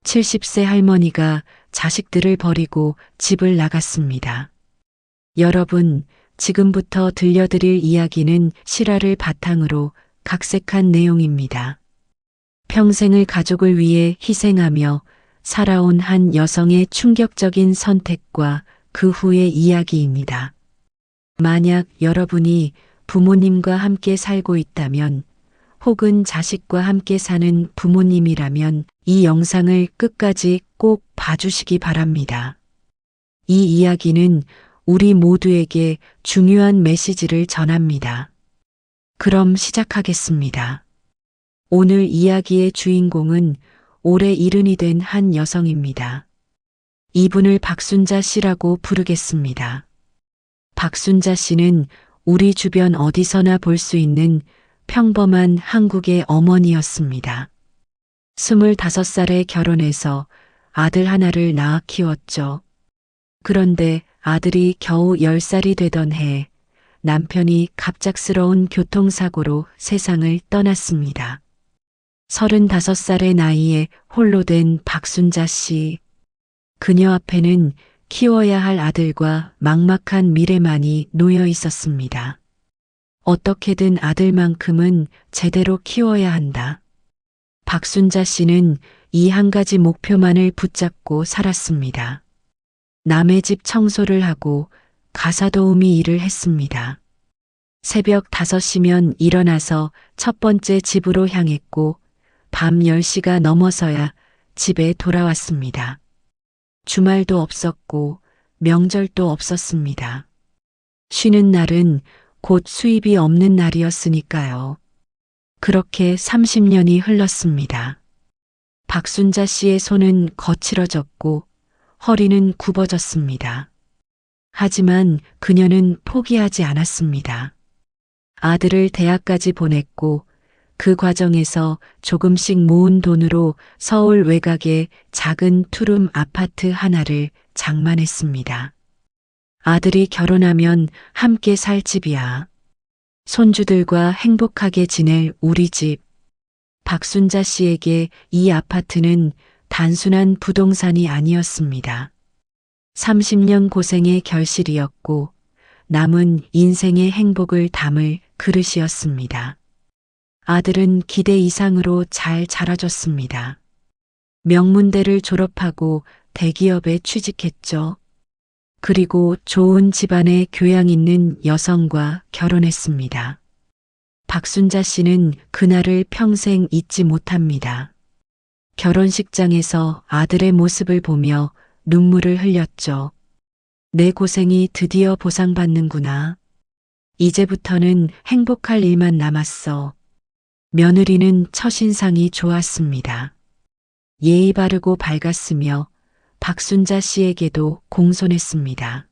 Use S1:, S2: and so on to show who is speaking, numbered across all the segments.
S1: 70세 할머니가 자식들을 버리고 집을 나갔습니다. 여러분, 지금부터 들려드릴 이야기는 실화를 바탕으로 각색한 내용입니다. 평생을 가족을 위해 희생하며 살아온 한 여성의 충격적인 선택과 그 후의 이야기입니다. 만약 여러분이 부모님과 함께 살고 있다면 혹은 자식과 함께 사는 부모님이라면 이 영상을 끝까지 꼭 봐주시기 바랍니다. 이 이야기는 우리 모두에게 중요한 메시지를 전합니다. 그럼 시작하겠습니다. 오늘 이야기의 주인공은 올해 70이 된 한 여성입니다. 이분을 박순자 씨라고 부르겠습니다. 박순자 씨는 우리 주변 어디서나 볼 수 있는 평범한 한국의 어머니였습니다. 25살에 결혼해서 아들 하나를 낳아 키웠죠. 그런데 아들이 겨우 10살이 되던 해 남편이 갑작스러운 교통사고로 세상을 떠났습니다. 35살의 나이에 홀로 된 박순자 씨. 그녀 앞에는 키워야 할 아들과 막막한 미래만이 놓여 있었습니다. 어떻게든 아들만큼은 제대로 키워야 한다. 박순자 씨는 이 한 가지 목표만을 붙잡고 살았습니다. 남의 집 청소를 하고 가사도우미 일을 했습니다. 새벽 5시면 일어나서 첫 번째 집으로 향했고 밤 10시가 넘어서야 집에 돌아왔습니다. 주말도 없었고 명절도 없었습니다. 쉬는 날은 곧 수입이 없는 날이었으니까요. 그렇게 30년이 흘렀습니다. 박순자 씨의 손은 거칠어졌고 허리는 굽어졌습니다. 하지만 그녀는 포기하지 않았습니다. 아들을 대학까지 보냈고 그 과정에서 조금씩 모은 돈으로 서울 외곽의 작은 투룸 아파트 하나를 장만했습니다. 아들이 결혼하면 함께 살 집이야. 손주들과 행복하게 지낼 우리 집. 박순자 씨에게 이 아파트는 단순한 부동산이 아니었습니다. 30년 고생의 결실이었고 남은 인생의 행복을 담을 그릇이었습니다. 아들은 기대 이상으로 잘 자라줬습니다. 명문대를 졸업하고 대기업에 취직했죠. 그리고 좋은 집안의 교양 있는 여성과 결혼했습니다. 박순자 씨는 그날을 평생 잊지 못합니다. 결혼식장에서 아들의 모습을 보며 눈물을 흘렸죠. 내 고생이 드디어 보상받는구나. 이제부터는 행복할 일만 남았어. 며느리는 첫인상이 좋았습니다. 예의 바르고 밝았으며 박순자 씨에게도 공손했습니다.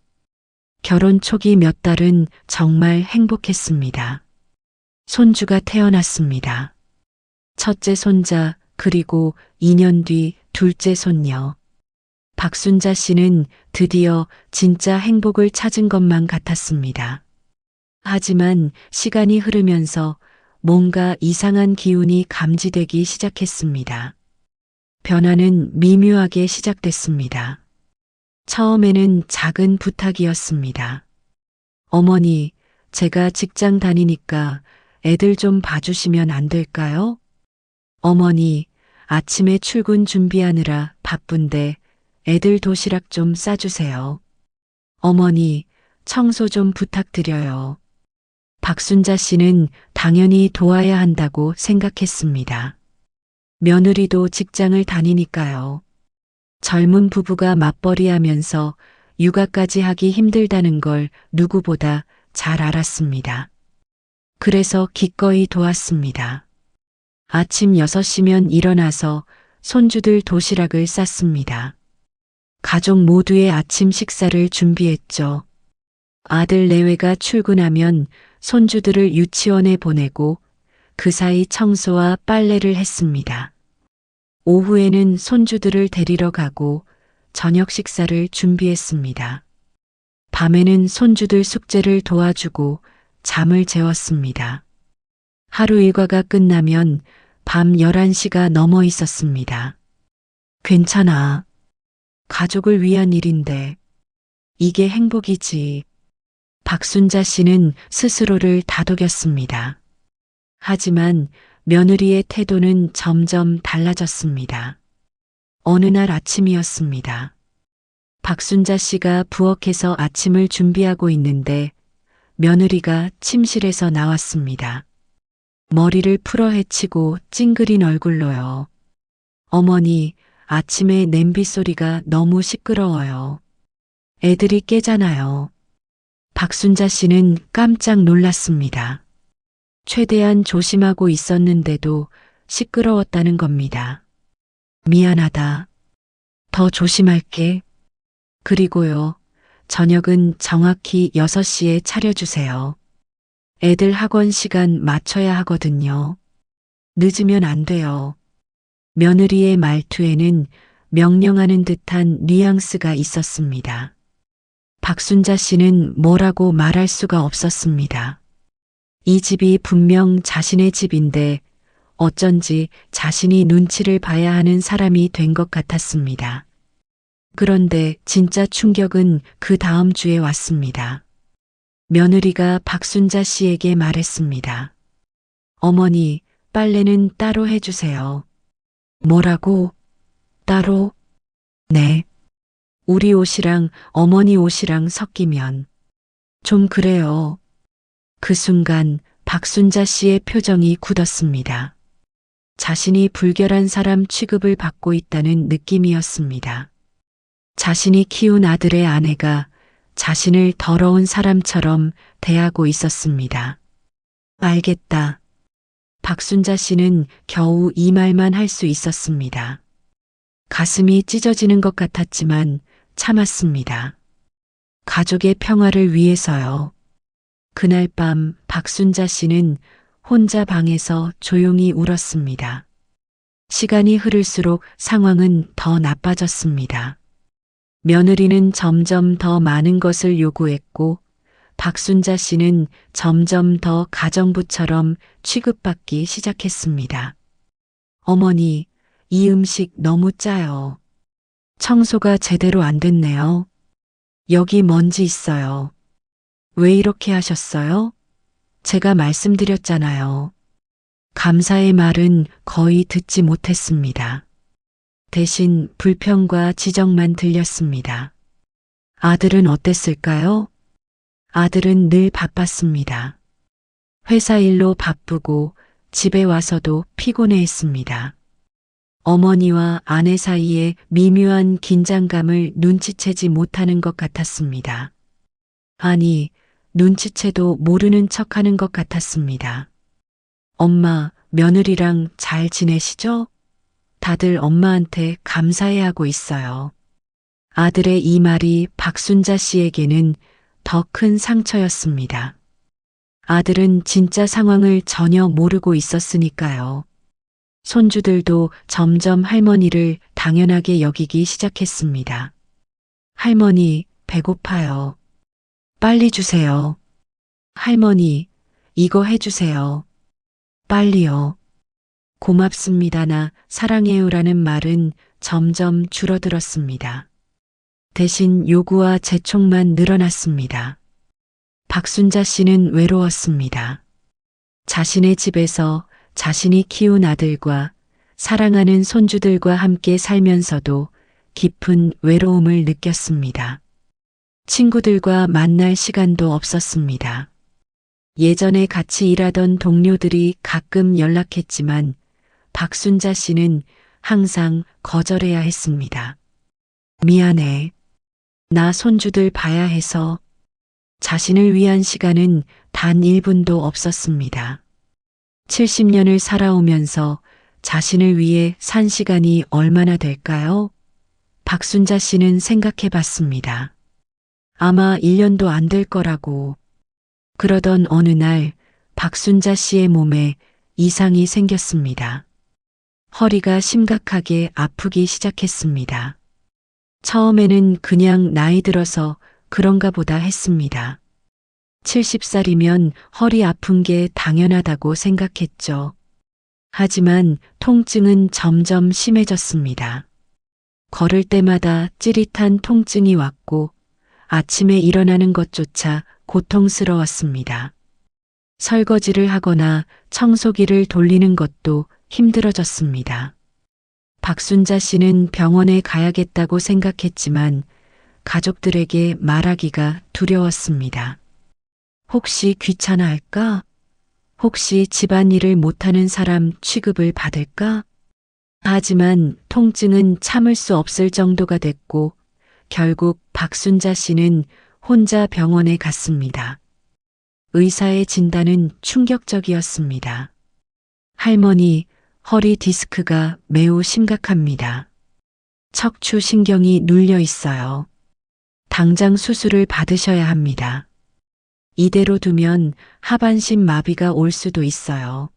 S1: 결혼 초기 몇 달은 정말 행복했습니다. 손주가 태어났습니다. 첫째 손자 그리고 2년 뒤 둘째 손녀. 박순자 씨는 드디어 진짜 행복을 찾은 것만 같았습니다. 하지만 시간이 흐르면서 뭔가 이상한 기운이 감지되기 시작했습니다. 변화는 미묘하게 시작됐습니다. 처음에는 작은 부탁이었습니다. 어머니, 제가 직장 다니니까 애들 좀 봐주시면 안 될까요? 어머니, 아침에 출근 준비하느라 바쁜데 애들 도시락 좀 싸주세요. 어머니, 청소 좀 부탁드려요. 박순자 씨는 당연히 도와야 한다고 생각했습니다. 며느리도 직장을 다니니까요. 젊은 부부가 맞벌이하면서 육아까지 하기 힘들다는 걸 누구보다 잘 알았습니다. 그래서 기꺼이 도왔습니다. 아침 6시면 일어나서 손주들 도시락을 쌌습니다. 가족 모두의 아침 식사를 준비했죠. 아들 내외가 출근하면 손주들을 유치원에 보내고 그 사이 청소와 빨래를 했습니다. 오후에는 손주들을 데리러 가고 저녁 식사를 준비했습니다. 밤에는 손주들 숙제를 도와주고 잠을 재웠습니다. 하루 일과가 끝나면 밤 11시가 넘어 있었습니다. 괜찮아. 가족을 위한 일인데. 이게 행복이지. 박순자 씨는 스스로를 다독였습니다. 하지만 며느리의 태도는 점점 달라졌습니다. 어느 날 아침이었습니다. 박순자 씨가 부엌에서 아침을 준비하고 있는데 며느리가 침실에서 나왔습니다. 머리를 풀어 헤치고 찡그린 얼굴로요. 어머니, 아침에 냄비 소리가 너무 시끄러워요. 애들이 깨잖아요. 박순자 씨는 깜짝 놀랐습니다. 최대한 조심하고 있었는데도 시끄러웠다는 겁니다. 미안하다. 더 조심할게. 그리고요, 저녁은 정확히 6시에 차려주세요. 애들 학원 시간 맞춰야 하거든요. 늦으면 안 돼요. 며느리의 말투에는 명령하는 듯한 뉘앙스가 있었습니다. 박순자 씨는 뭐라고 말할 수가 없었습니다. 이 집이 분명 자신의 집인데 어쩐지 자신이 눈치를 봐야 하는 사람이 된 것 같았습니다. 그런데 진짜 충격은 그 다음 주에 왔습니다. 며느리가 박순자 씨에게 말했습니다. 어머니, 빨래는 따로 해주세요. 뭐라고? 따로? 네. 우리 옷이랑 어머니 옷이랑 섞이면. 좀 그래요. 그 순간 박순자 씨의 표정이 굳었습니다. 자신이 불결한 사람 취급을 받고 있다는 느낌이었습니다. 자신이 키운 아들의 아내가 자신을 더러운 사람처럼 대하고 있었습니다. 알겠다. 박순자 씨는 겨우 이 말만 할 수 있었습니다. 가슴이 찢어지는 것 같았지만 참았습니다. 가족의 평화를 위해서요. 그날 밤 박순자 씨는 혼자 방에서 조용히 울었습니다. 시간이 흐를수록 상황은 더 나빠졌습니다. 며느리는 점점 더 많은 것을 요구했고 박순자 씨는 점점 더 가정부처럼 취급받기 시작했습니다. 어머니, 이 음식 너무 짜요. 청소가 제대로 안 됐네요. 여기 먼지 있어요. 왜 이렇게 하셨어요? 제가 말씀드렸잖아요. 감사의 말은 거의 듣지 못했습니다. 대신 불평과 지적만 들렸습니다. 아들은 어땠을까요? 아들은 늘 바빴습니다. 회사 일로 바쁘고 집에 와서도 피곤해했습니다. 어머니와 아내 사이에 미묘한 긴장감을 눈치채지 못하는 것 같았습니다. 아니, 눈치채도 모르는 척하는 것 같았습니다. 엄마, 며느리랑 잘 지내시죠? 다들 엄마한테 감사해하고 있어요. 아들의 이 말이 박순자 씨에게는 더 큰 상처였습니다. 아들은 진짜 상황을 전혀 모르고 있었으니까요. 손주들도 점점 할머니를 당연하게 여기기 시작했습니다. 할머니, 배고파요. 빨리 주세요. 할머니, 이거 해주세요. 빨리요. 고맙습니다나 사랑해요라는 말은 점점 줄어들었습니다. 대신 요구와 재촉만 늘어났습니다. 박순자 씨는 외로웠습니다. 자신의 집에서 자신이 키운 아들과 사랑하는 손주들과 함께 살면서도 깊은 외로움을 느꼈습니다. 친구들과 만날 시간도 없었습니다. 예전에 같이 일하던 동료들이 가끔 연락했지만 박순자 씨는 항상 거절해야 했습니다. 미안해. 나 손주들 봐야 해서. 자신을 위한 시간은 단 1분도 없었습니다. 70년을 살아오면서 자신을 위해 산 시간이 얼마나 될까요? 박순자 씨는 생각해 봤습니다. 아마 1년도 안 될 거라고. 그러던 어느 날 박순자 씨의 몸에 이상이 생겼습니다. 허리가 심각하게 아프기 시작했습니다. 처음에는 그냥 나이 들어서 그런가 보다 했습니다. 70살이면 허리 아픈 게 당연하다고 생각했죠. 하지만 통증은 점점 심해졌습니다. 걸을 때마다 찌릿한 통증이 왔고 아침에 일어나는 것조차 고통스러웠습니다. 설거지를 하거나 청소기를 돌리는 것도 힘들어졌습니다. 박순자 씨는 병원에 가야겠다고 생각했지만 가족들에게 말하기가 두려웠습니다. 혹시 귀찮아할까? 혹시 집안일을 못하는 사람 취급을 받을까? 하지만 통증은 참을 수 없을 정도가 됐고 결국 박순자 씨는 혼자 병원에 갔습니다. 의사의 진단은 충격적이었습니다. 할머니, 허리 디스크가 매우 심각합니다. 척추 신경이 눌려 있어요. 당장 수술을 받으셔야 합니다. 이대로 두면 하반신 마비가 올 수도 있어요.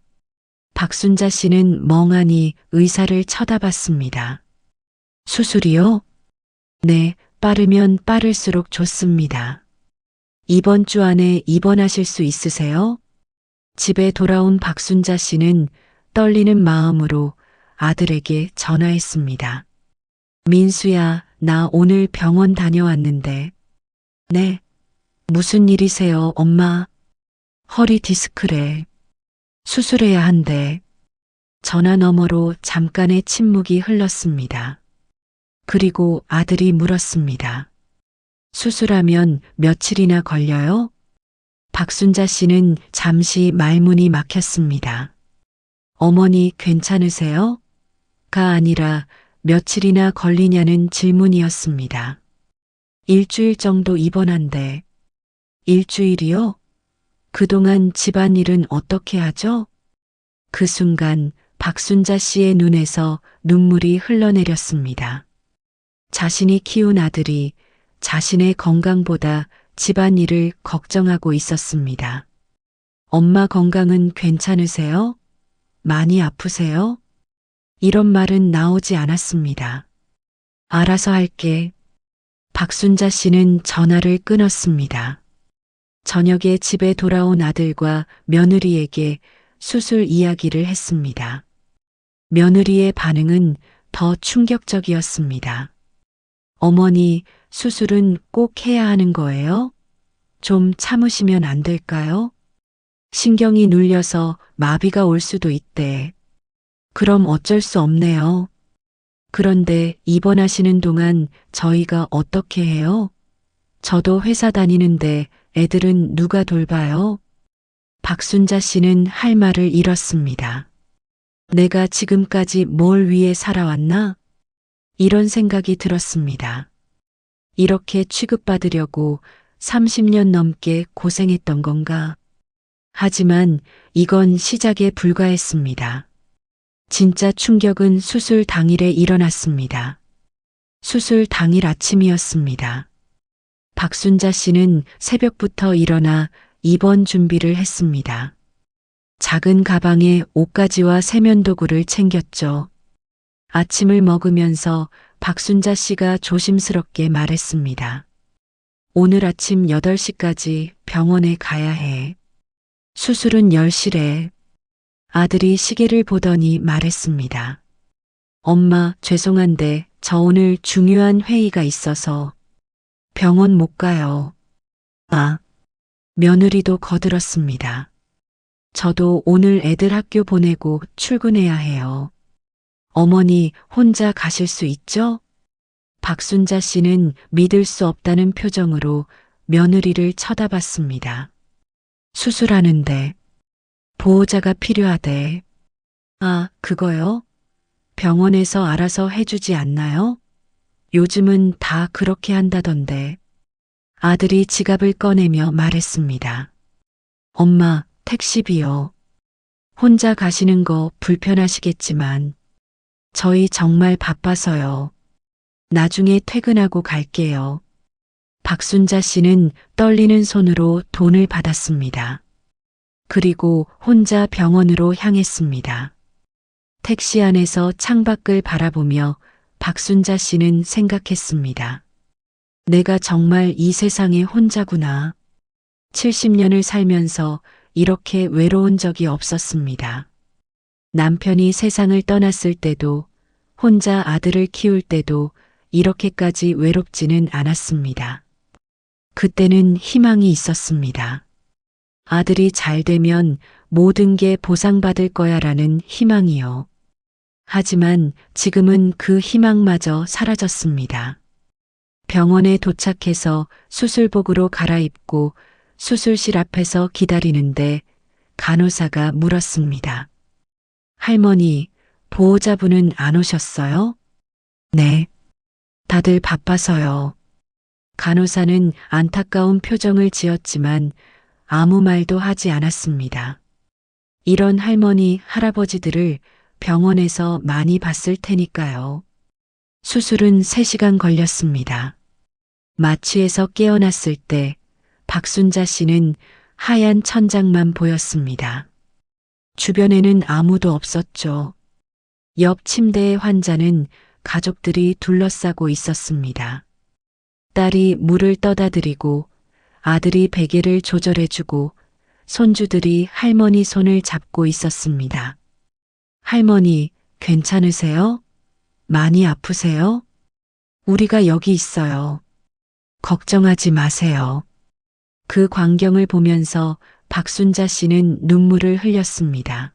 S1: 박순자 씨는 멍하니 의사를 쳐다봤습니다. 수술이요? 네, 빠르면 빠를수록 좋습니다. 이번 주 안에 입원하실 수 있으세요? 집에 돌아온 박순자 씨는 떨리는 마음으로 아들에게 전화했습니다. 민수야, 나 오늘 병원 다녀왔는데. 네. 무슨 일이세요, 엄마? 허리 디스크래. 수술해야 한대. 전화 너머로 잠깐의 침묵이 흘렀습니다. 그리고 아들이 물었습니다. 수술하면 며칠이나 걸려요? 박순자 씨는 잠시 말문이 막혔습니다. 어머니 괜찮으세요? 가 아니라 며칠이나 걸리냐는 질문이었습니다. 일주일 정도 입원한대. 일주일이요? 그동안 집안일은 어떻게 하죠? 그 순간 박순자 씨의 눈에서 눈물이 흘러내렸습니다. 자신이 키운 아들이 자신의 건강보다 집안일을 걱정하고 있었습니다. 엄마 건강은 괜찮으세요? 많이 아프세요? 이런 말은 나오지 않았습니다. 알아서 할게. 박순자 씨는 전화를 끊었습니다. 저녁에 집에 돌아온 아들과 며느리에게 수술 이야기를 했습니다. 며느리의 반응은 더 충격적이었습니다. 어머니, 수술은 꼭 해야 하는 거예요? 좀 참으시면 안 될까요? 신경이 눌려서 마비가 올 수도 있대. 그럼 어쩔 수 없네요. 그런데 입원하시는 동안 저희가 어떻게 해요? 저도 회사 다니는데 애들은 누가 돌봐요? 박순자 씨는 할 말을 잃었습니다. 내가 지금까지 뭘 위해 살아왔나? 이런 생각이 들었습니다. 이렇게 취급받으려고 30년 넘게 고생했던 건가? 하지만 이건 시작에 불과했습니다. 진짜 충격은 수술 당일에 일어났습니다. 수술 당일 아침이었습니다. 박순자 씨는 새벽부터 일어나 입원 준비를 했습니다. 작은 가방에 옷가지와 세면도구를 챙겼죠. 아침을 먹으면서 박순자 씨가 조심스럽게 말했습니다. 오늘 아침 8시까지 병원에 가야 해. 수술은 10시래. 아들이 시계를 보더니 말했습니다. 엄마, 죄송한데 저 오늘 중요한 회의가 있어서 병원 못 가요. 아, 며느리도 거들었습니다. 저도 오늘 애들 학교 보내고 출근해야 해요. 어머니 혼자 가실 수 있죠? 박순자 씨는 믿을 수 없다는 표정으로 며느리를 쳐다봤습니다. 수술하는데 보호자가 필요하대. 아, 그거요? 병원에서 알아서 해주지 않나요? 요즘은 다 그렇게 한다던데. 아들이 지갑을 꺼내며 말했습니다. 엄마, 택시비요. 혼자 가시는 거 불편하시겠지만 저희 정말 바빠서요. 나중에 퇴근하고 갈게요. 박순자 씨는 떨리는 손으로 돈을 받았습니다. 그리고 혼자 병원으로 향했습니다. 택시 안에서 창밖을 바라보며 박순자 씨는 생각했습니다. 내가 정말 이 세상에 혼자구나. 70년을 살면서 이렇게 외로운 적이 없었습니다. 남편이 세상을 떠났을 때도, 혼자 아들을 키울 때도 이렇게까지 외롭지는 않았습니다. 그때는 희망이 있었습니다. 아들이 잘 되면 모든 게 보상받을 거야라는 희망이요. 하지만 지금은 그 희망마저 사라졌습니다. 병원에 도착해서 수술복으로 갈아입고 수술실 앞에서 기다리는데 간호사가 물었습니다. 할머니, 보호자분은 안 오셨어요? 네. 다들 바빠서요. 간호사는 안타까운 표정을 지었지만 아무 말도 하지 않았습니다. 이런 할머니, 할아버지들을 병원에서 많이 봤을 테니까요. 수술은 3시간 걸렸습니다. 마취에서 깨어났을 때 박순자 씨는 하얀 천장만 보였습니다. 주변에는 아무도 없었죠. 옆 침대의 환자는 가족들이 둘러싸고 있었습니다. 딸이 물을 떠다 드리고 아들이 베개를 조절해주고 손주들이 할머니 손을 잡고 있었습니다. 할머니, 괜찮으세요? 많이 아프세요? 우리가 여기 있어요. 걱정하지 마세요. 그 광경을 보면서 박순자 씨는 눈물을 흘렸습니다.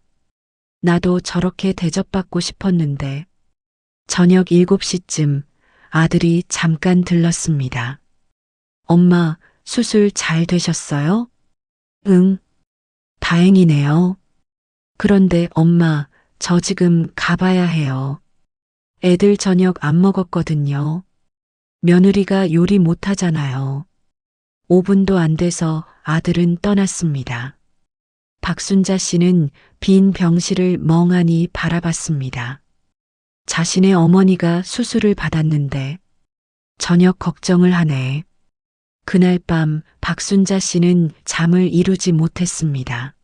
S1: 나도 저렇게 대접받고 싶었는데. 저녁 7시쯤 아들이 잠깐 들렀습니다. 엄마, 수술 잘 되셨어요? 응, 다행이네요. 그런데 엄마, 저 지금 가봐야 해요. 애들 저녁 안 먹었거든요. 며느리가 요리 못하잖아요. 5분도 안 돼서 아들은 떠났습니다. 박순자 씨는 빈 병실을 멍하니 바라봤습니다. 자신의 어머니가 수술을 받았는데 저녁 걱정을 하네. 그날 밤 박순자 씨는 잠을 이루지 못했습니다.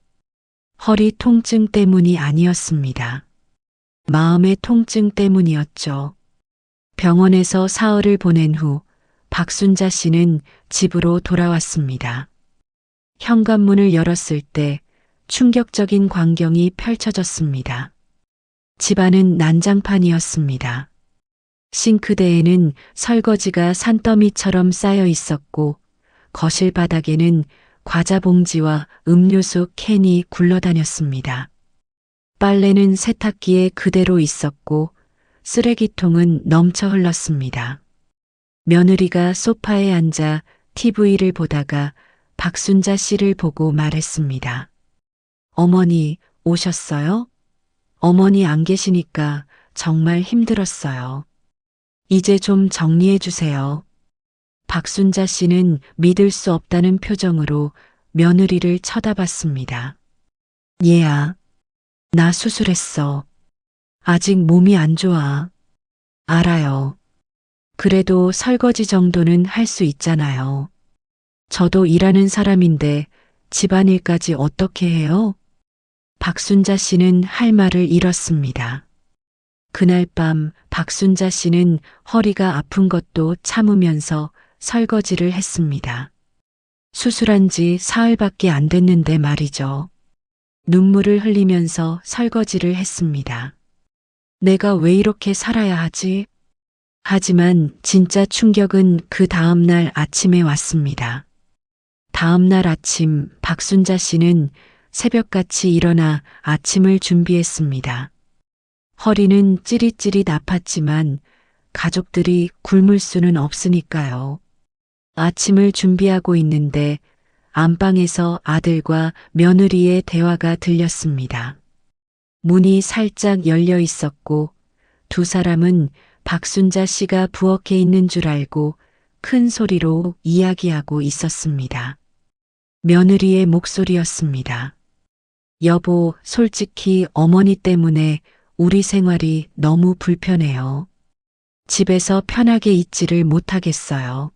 S1: 허리 통증 때문이 아니었습니다. 마음의 통증 때문이었죠. 병원에서 사흘을 보낸 후 박순자 씨는 집으로 돌아왔습니다. 현관문을 열었을 때 충격적인 광경이 펼쳐졌습니다. 집안은 난장판이었습니다. 싱크대에는 설거지가 산더미처럼 쌓여 있었고 거실 바닥에는 과자 봉지와 음료수 캔이 굴러다녔습니다. 빨래는 세탁기에 그대로 있었고 쓰레기통은 넘쳐 흘렀습니다. 며느리가 소파에 앉아 TV를 보다가 박순자 씨를 보고 말했습니다. 어머니 오셨어요? 어머니 안 계시니까 정말 힘들었어요. 이제 좀 정리해 주세요. 박순자 씨는 믿을 수 없다는 표정으로 며느리를 쳐다봤습니다. 얘야, 나 수술했어. 아직 몸이 안 좋아. 알아요. 그래도 설거지 정도는 할 수 있잖아요. 저도 일하는 사람인데 집안일까지 어떻게 해요? 박순자 씨는 할 말을 잃었습니다. 그날 밤 박순자 씨는 허리가 아픈 것도 참으면서 설거지를 했습니다. 수술한 지 사흘밖에 안 됐는데 말이죠. 눈물을 흘리면서 설거지를 했습니다. 내가 왜 이렇게 살아야 하지? 하지만 진짜 충격은 그 다음날 아침에 왔습니다. 다음날 아침 박순자 씨는 새벽같이 일어나 아침을 준비했습니다. 허리는 찌릿찌릿 아팠지만 가족들이 굶을 수는 없으니까요. 아침을 준비하고 있는데 안방에서 아들과 며느리의 대화가 들렸습니다. 문이 살짝 열려 있었고 두 사람은 박순자 씨가 부엌에 있는 줄 알고 큰 소리로 이야기하고 있었습니다. 며느리의 목소리였습니다. 여보, 솔직히 어머니 때문에 우리 생활이 너무 불편해요. 집에서 편하게 있지를 못하겠어요.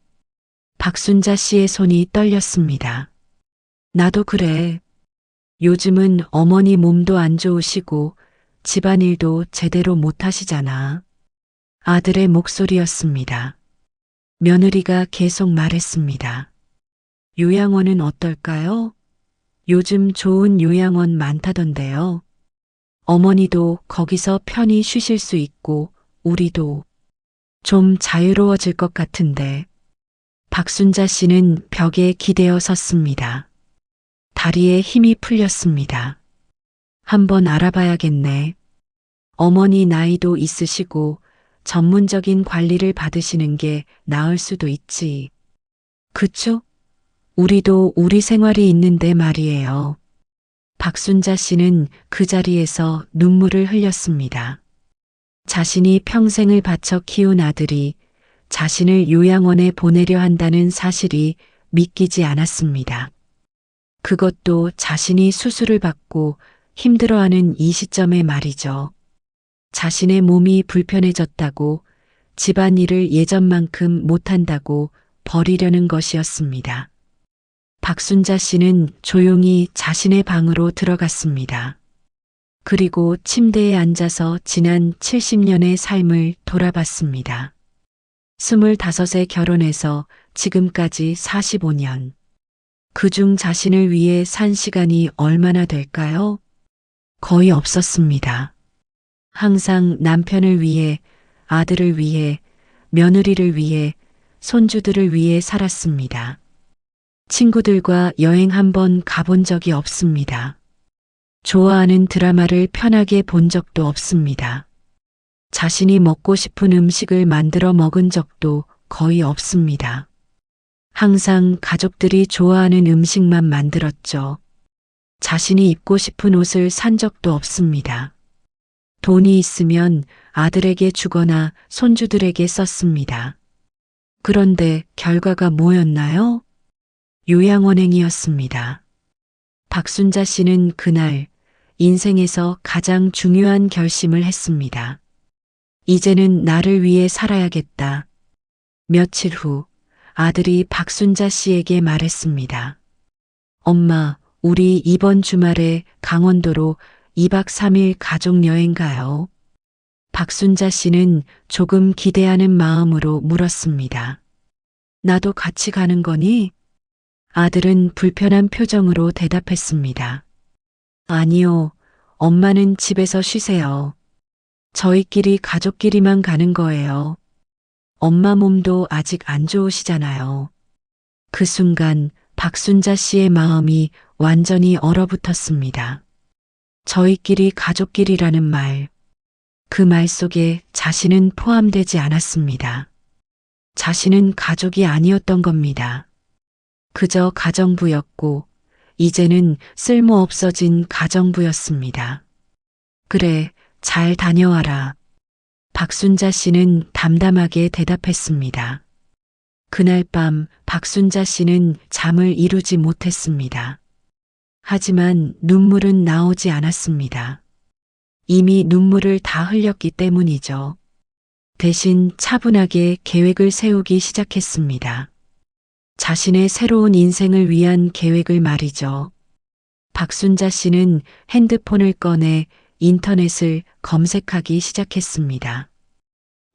S1: 박순자 씨의 손이 떨렸습니다. 나도 그래. 요즘은 어머니 몸도 안 좋으시고 집안일도 제대로 못하시잖아. 아들의 목소리였습니다. 며느리가 계속 말했습니다. 요양원은 어떨까요? 요즘 좋은 요양원 많다던데요. 어머니도 거기서 편히 쉬실 수 있고 우리도. 좀 자유로워질 것 같은데. 박순자 씨는 벽에 기대어 섰습니다. 다리에 힘이 풀렸습니다. 한번 알아봐야겠네. 어머니 나이도 있으시고 전문적인 관리를 받으시는 게 나을 수도 있지. 그쵸? 우리도 우리 생활이 있는데 말이에요. 박순자 씨는 그 자리에서 눈물을 흘렸습니다. 자신이 평생을 바쳐 키운 아들이 자신을 요양원에 보내려 한다는 사실이 믿기지 않았습니다. 그것도 자신이 수술을 받고 힘들어하는 이 시점에 말이죠. 자신의 몸이 불편해졌다고, 집안일을 예전만큼 못한다고 버리려는 것이었습니다. 박순자 씨는 조용히 자신의 방으로 들어갔습니다. 그리고 침대에 앉아서 지난 70년의 삶을 돌아봤습니다. 25에 결혼해서 지금까지 45년. 그중 자신을 위해 산 시간이 얼마나 될까요? 거의 없었습니다. 항상 남편을 위해, 아들을 위해, 며느리를 위해, 손주들을 위해 살았습니다. 친구들과 여행 한번 가본 적이 없습니다. 좋아하는 드라마를 편하게 본 적도 없습니다. 자신이 먹고 싶은 음식을 만들어 먹은 적도 거의 없습니다. 항상 가족들이 좋아하는 음식만 만들었죠. 자신이 입고 싶은 옷을 산 적도 없습니다. 돈이 있으면 아들에게 주거나 손주들에게 썼습니다. 그런데 결과가 뭐였나요? 요양원행이었습니다. 박순자 씨는 그날 인생에서 가장 중요한 결심을 했습니다. 이제는 나를 위해 살아야겠다. 며칠 후 아들이 박순자 씨에게 말했습니다. 엄마, 우리 이번 주말에 강원도로 2박 3일 가족여행 가요. 박순자 씨는 조금 기대하는 마음으로 물었습니다. 나도 같이 가는 거니? 아들은 불편한 표정으로 대답했습니다. 아니요, 엄마는 집에서 쉬세요. 저희끼리 가족끼리만 가는 거예요. 엄마 몸도 아직 안 좋으시잖아요. 그 순간 박순자 씨의 마음이 완전히 얼어붙었습니다. 저희끼리 가족끼리라는 말. 그 말 속에 자신은 포함되지 않았습니다. 자신은 가족이 아니었던 겁니다. 그저 가정부였고, 이제는 쓸모없어진 가정부였습니다. 그래, 잘 다녀와라. 박순자 씨는 담담하게 대답했습니다. 그날 밤 박순자 씨는 잠을 이루지 못했습니다. 하지만 눈물은 나오지 않았습니다. 이미 눈물을 다 흘렸기 때문이죠. 대신 차분하게 계획을 세우기 시작했습니다. 자신의 새로운 인생을 위한 계획을 말이죠. 박순자 씨는 핸드폰을 꺼내 인터넷을 검색하기 시작했습니다.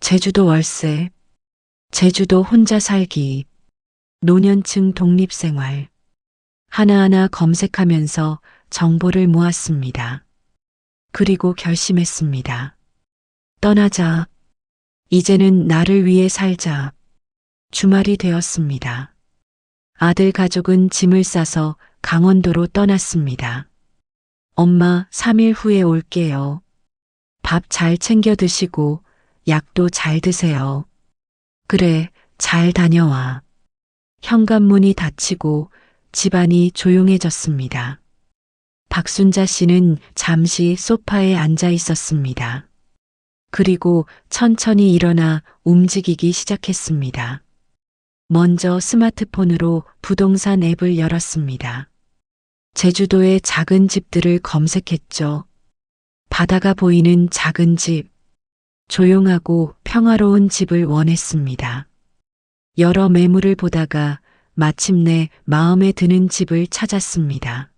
S1: 제주도 월세, 제주도 혼자 살기, 노년층 독립생활. 하나하나 검색하면서 정보를 모았습니다. 그리고 결심했습니다. 떠나자. 이제는 나를 위해 살자. 주말이 되었습니다. 아들 가족은 짐을 싸서 강원도로 떠났습니다. 엄마, 3일 후에 올게요. 밥 잘 챙겨 드시고 약도 잘 드세요. 그래, 잘 다녀와. 현관문이 닫히고 집안이 조용해졌습니다. 박순자 씨는 잠시 소파에 앉아 있었습니다. 그리고 천천히 일어나 움직이기 시작했습니다. 먼저 스마트폰으로 부동산 앱을 열었습니다. 제주도의 작은 집들을 검색했죠. 바다가 보이는 작은 집, 조용하고 평화로운 집을 원했습니다. 여러 매물을 보다가 마침내 마음에 드는 집을 찾았습니다.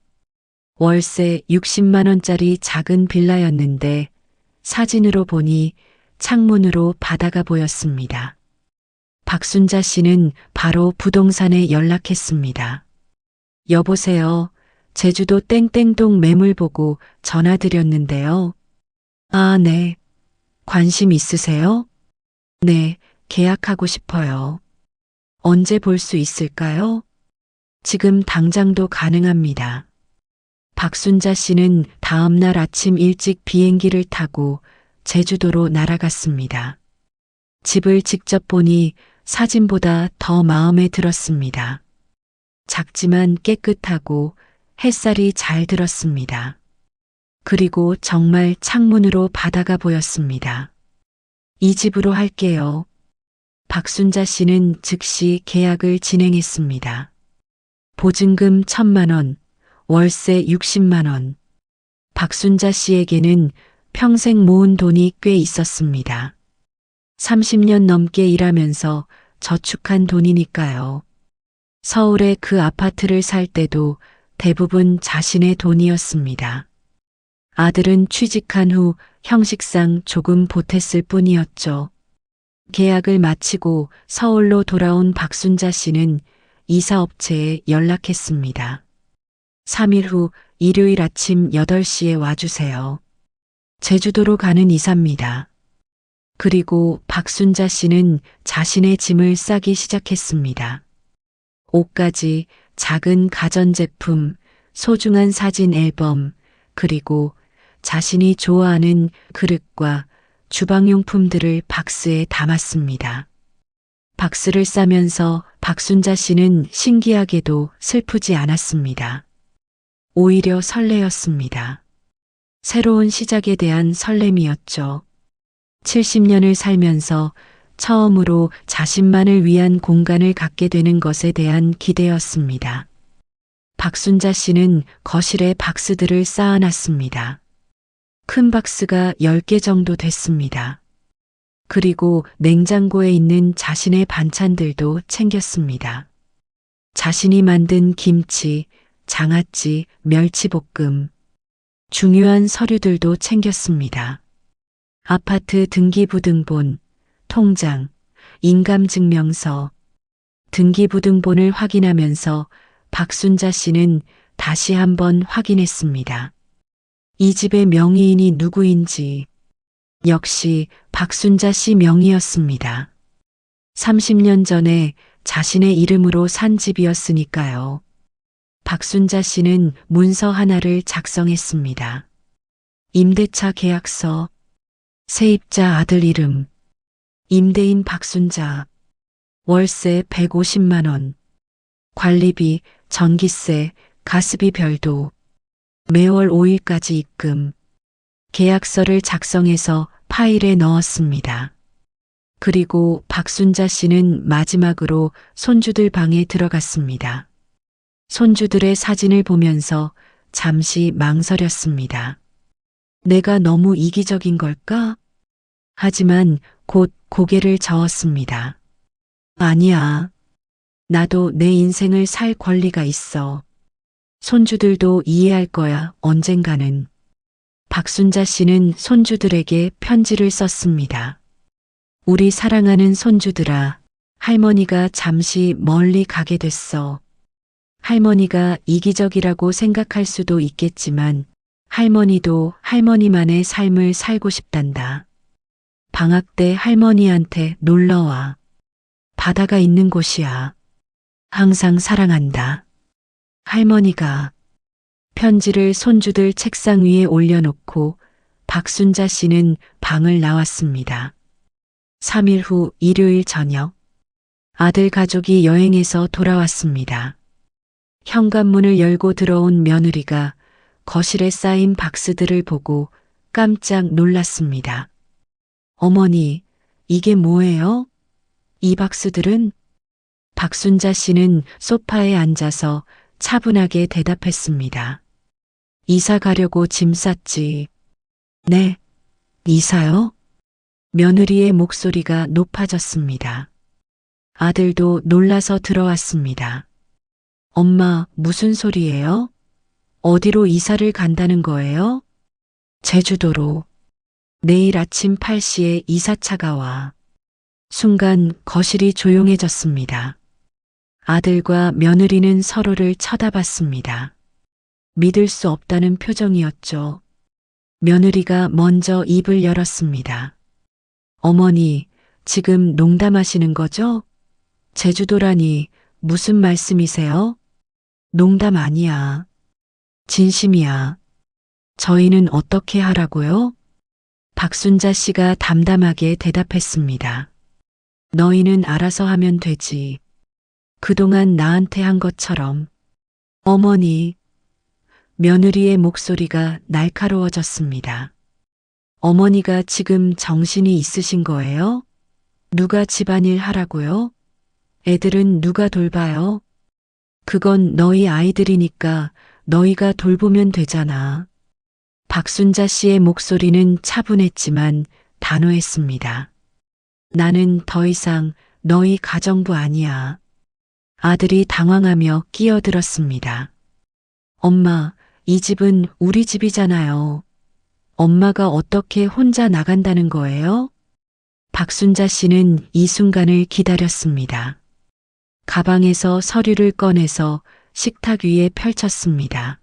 S1: 월세 60만 원짜리 작은 빌라였는데 사진으로 보니 창문으로 바다가 보였습니다. 박순자 씨는 바로 부동산에 연락했습니다. 여보세요. 제주도 땡땡동 매물 보고 전화드렸는데요. 아, 네. 관심 있으세요? 네. 계약하고 싶어요. 언제 볼 수 있을까요? 지금 당장도 가능합니다. 박순자 씨는 다음 날 아침 일찍 비행기를 타고 제주도로 날아갔습니다. 집을 직접 보니 사진보다 더 마음에 들었습니다. 작지만 깨끗하고 햇살이 잘 들었습니다. 그리고 정말 창문으로 바다가 보였습니다. 이 집으로 할게요. 박순자 씨는 즉시 계약을 진행했습니다. 보증금 1,000만 원, 월세 60만 원. 박순자 씨에게는 평생 모은 돈이 꽤 있었습니다. 30년 넘게 일하면서 저축한 돈이니까요. 서울의 그 아파트를 살 때도 대부분 자신의 돈이었습니다. 아들은 취직한 후 형식상 조금 보탰을 뿐이었죠. 계약을 마치고 서울로 돌아온 박순자 씨는 이사업체에 연락했습니다. 3일 후 일요일 아침 8시에 와주세요. 제주도로 가는 이사입니다. 그리고 박순자 씨는 자신의 짐을 싸기 시작했습니다. 옷가지, 작은 가전제품, 소중한 사진 앨범, 그리고 자신이 좋아하는 그릇과 주방용품들을 박스에 담았습니다. 박스를 싸면서 박순자 씨는 신기하게도 슬프지 않았습니다. 오히려 설레었습니다. 새로운 시작에 대한 설렘이었죠. 70년을 살면서 처음으로 자신만을 위한 공간을 갖게 되는 것에 대한 기대였습니다. 박순자 씨는 거실에 박스들을 쌓아놨습니다. 큰 박스가 10개 정도 됐습니다. 그리고 냉장고에 있는 자신의 반찬들도 챙겼습니다. 자신이 만든 김치, 장아찌, 멸치볶음, 중요한 서류들도 챙겼습니다. 아파트 등기부등본, 통장, 인감증명서, 등기부등본을 확인하면서 박순자 씨는 다시 한번 확인했습니다. 이 집의 명의인이 누구인지 역시 박순자 씨 명의였습니다. 30년 전에 자신의 이름으로 산 집이었으니까요. 박순자 씨는 문서 하나를 작성했습니다. 임대차 계약서, 세입자 아들 이름, 임대인 박순자, 월세 150만 원, 관리비, 전기세, 가스비 별도, 매월 5일까지 입금, 계약서를 작성해서 파일에 넣었습니다. 그리고 박순자 씨는 마지막으로 손주들 방에 들어갔습니다. 손주들의 사진을 보면서 잠시 망설였습니다. 내가 너무 이기적인 걸까? 하지만 곧 고개를 저었습니다. 아니야. 나도 내 인생을 살 권리가 있어. 손주들도 이해할 거야, 언젠가는. 박순자 씨는 손주들에게 편지를 썼습니다. 우리 사랑하는 손주들아, 할머니가 잠시 멀리 가게 됐어. 할머니가 이기적이라고 생각할 수도 있겠지만 할머니도 할머니만의 삶을 살고 싶단다. 방학 때 할머니한테 놀러와. 바다가 있는 곳이야. 항상 사랑한다. 할머니가. 편지를 손주들 책상 위에 올려놓고 박순자 씨는 방을 나왔습니다. 3일 후 일요일 저녁, 아들 가족이 여행에서 돌아왔습니다. 현관문을 열고 들어온 며느리가 거실에 쌓인 박스들을 보고 깜짝 놀랐습니다. 어머니, 이게 뭐예요? 이 박스들은? 박순자 씨는 소파에 앉아서 차분하게 대답했습니다. 이사 가려고 짐 쌌지. 네, 이사요? 며느리의 목소리가 높아졌습니다. 아들도 놀라서 들어왔습니다. 엄마, 무슨 소리예요? 어디로 이사를 간다는 거예요? 제주도로. 내일 아침 8시에 이사차가 와. 순간 거실이 조용해졌습니다. 아들과 며느리는 서로를 쳐다봤습니다. 믿을 수 없다는 표정이었죠. 며느리가 먼저 입을 열었습니다. 어머니, 지금 농담하시는 거죠? 제주도라니 무슨 말씀이세요? 농담 아니야. 진심이야. 저희는 어떻게 하라고요? 박순자 씨가 담담하게 대답했습니다. 너희는 알아서 하면 되지. 그동안 나한테 한 것처럼. 어머니, 며느리의 목소리가 날카로워졌습니다. 어머니가 지금 정신이 있으신 거예요? 누가 집안일 하라고요? 애들은 누가 돌봐요? 그건 너희 아이들이니까 너희가 돌보면 되잖아. 박순자 씨의 목소리는 차분했지만 단호했습니다. 나는 더 이상 너희 가정부 아니야. 아들이 당황하며 끼어들었습니다. 엄마, 이 집은 우리 집이잖아요. 엄마가 어떻게 혼자 나간다는 거예요? 박순자 씨는 이 순간을 기다렸습니다. 가방에서 서류를 꺼내서 식탁 위에 펼쳤습니다.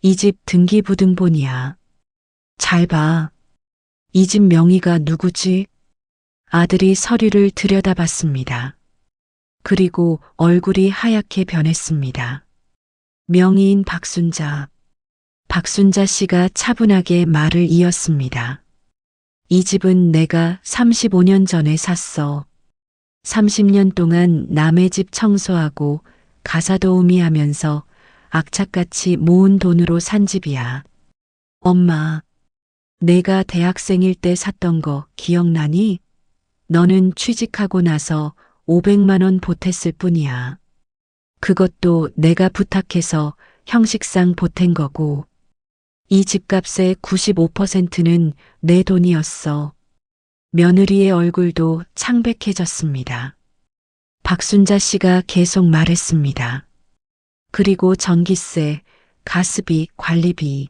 S1: 이 집 등기부등본이야. 잘 봐. 이 집 명의가 누구지? 아들이 서류를 들여다봤습니다. 그리고 얼굴이 하얗게 변했습니다. 명의인 박순자. 박순자 씨가 차분하게 말을 이었습니다. 이 집은 내가 35년 전에 샀어. 30년 동안 남의 집 청소하고 가사도우미 하면서 악착같이 모은 돈으로 산 집이야. 엄마, 내가 대학생일 때 샀던 거 기억나니? 너는 취직하고 나서 500만 원 보탰을 뿐이야. 그것도 내가 부탁해서 형식상 보탠 거고. 이 집값의 95%는 내 돈이었어. 며느리의 얼굴도 창백해졌습니다. 박순자 씨가 계속 말했습니다. 그리고 전기세, 가스비, 관리비.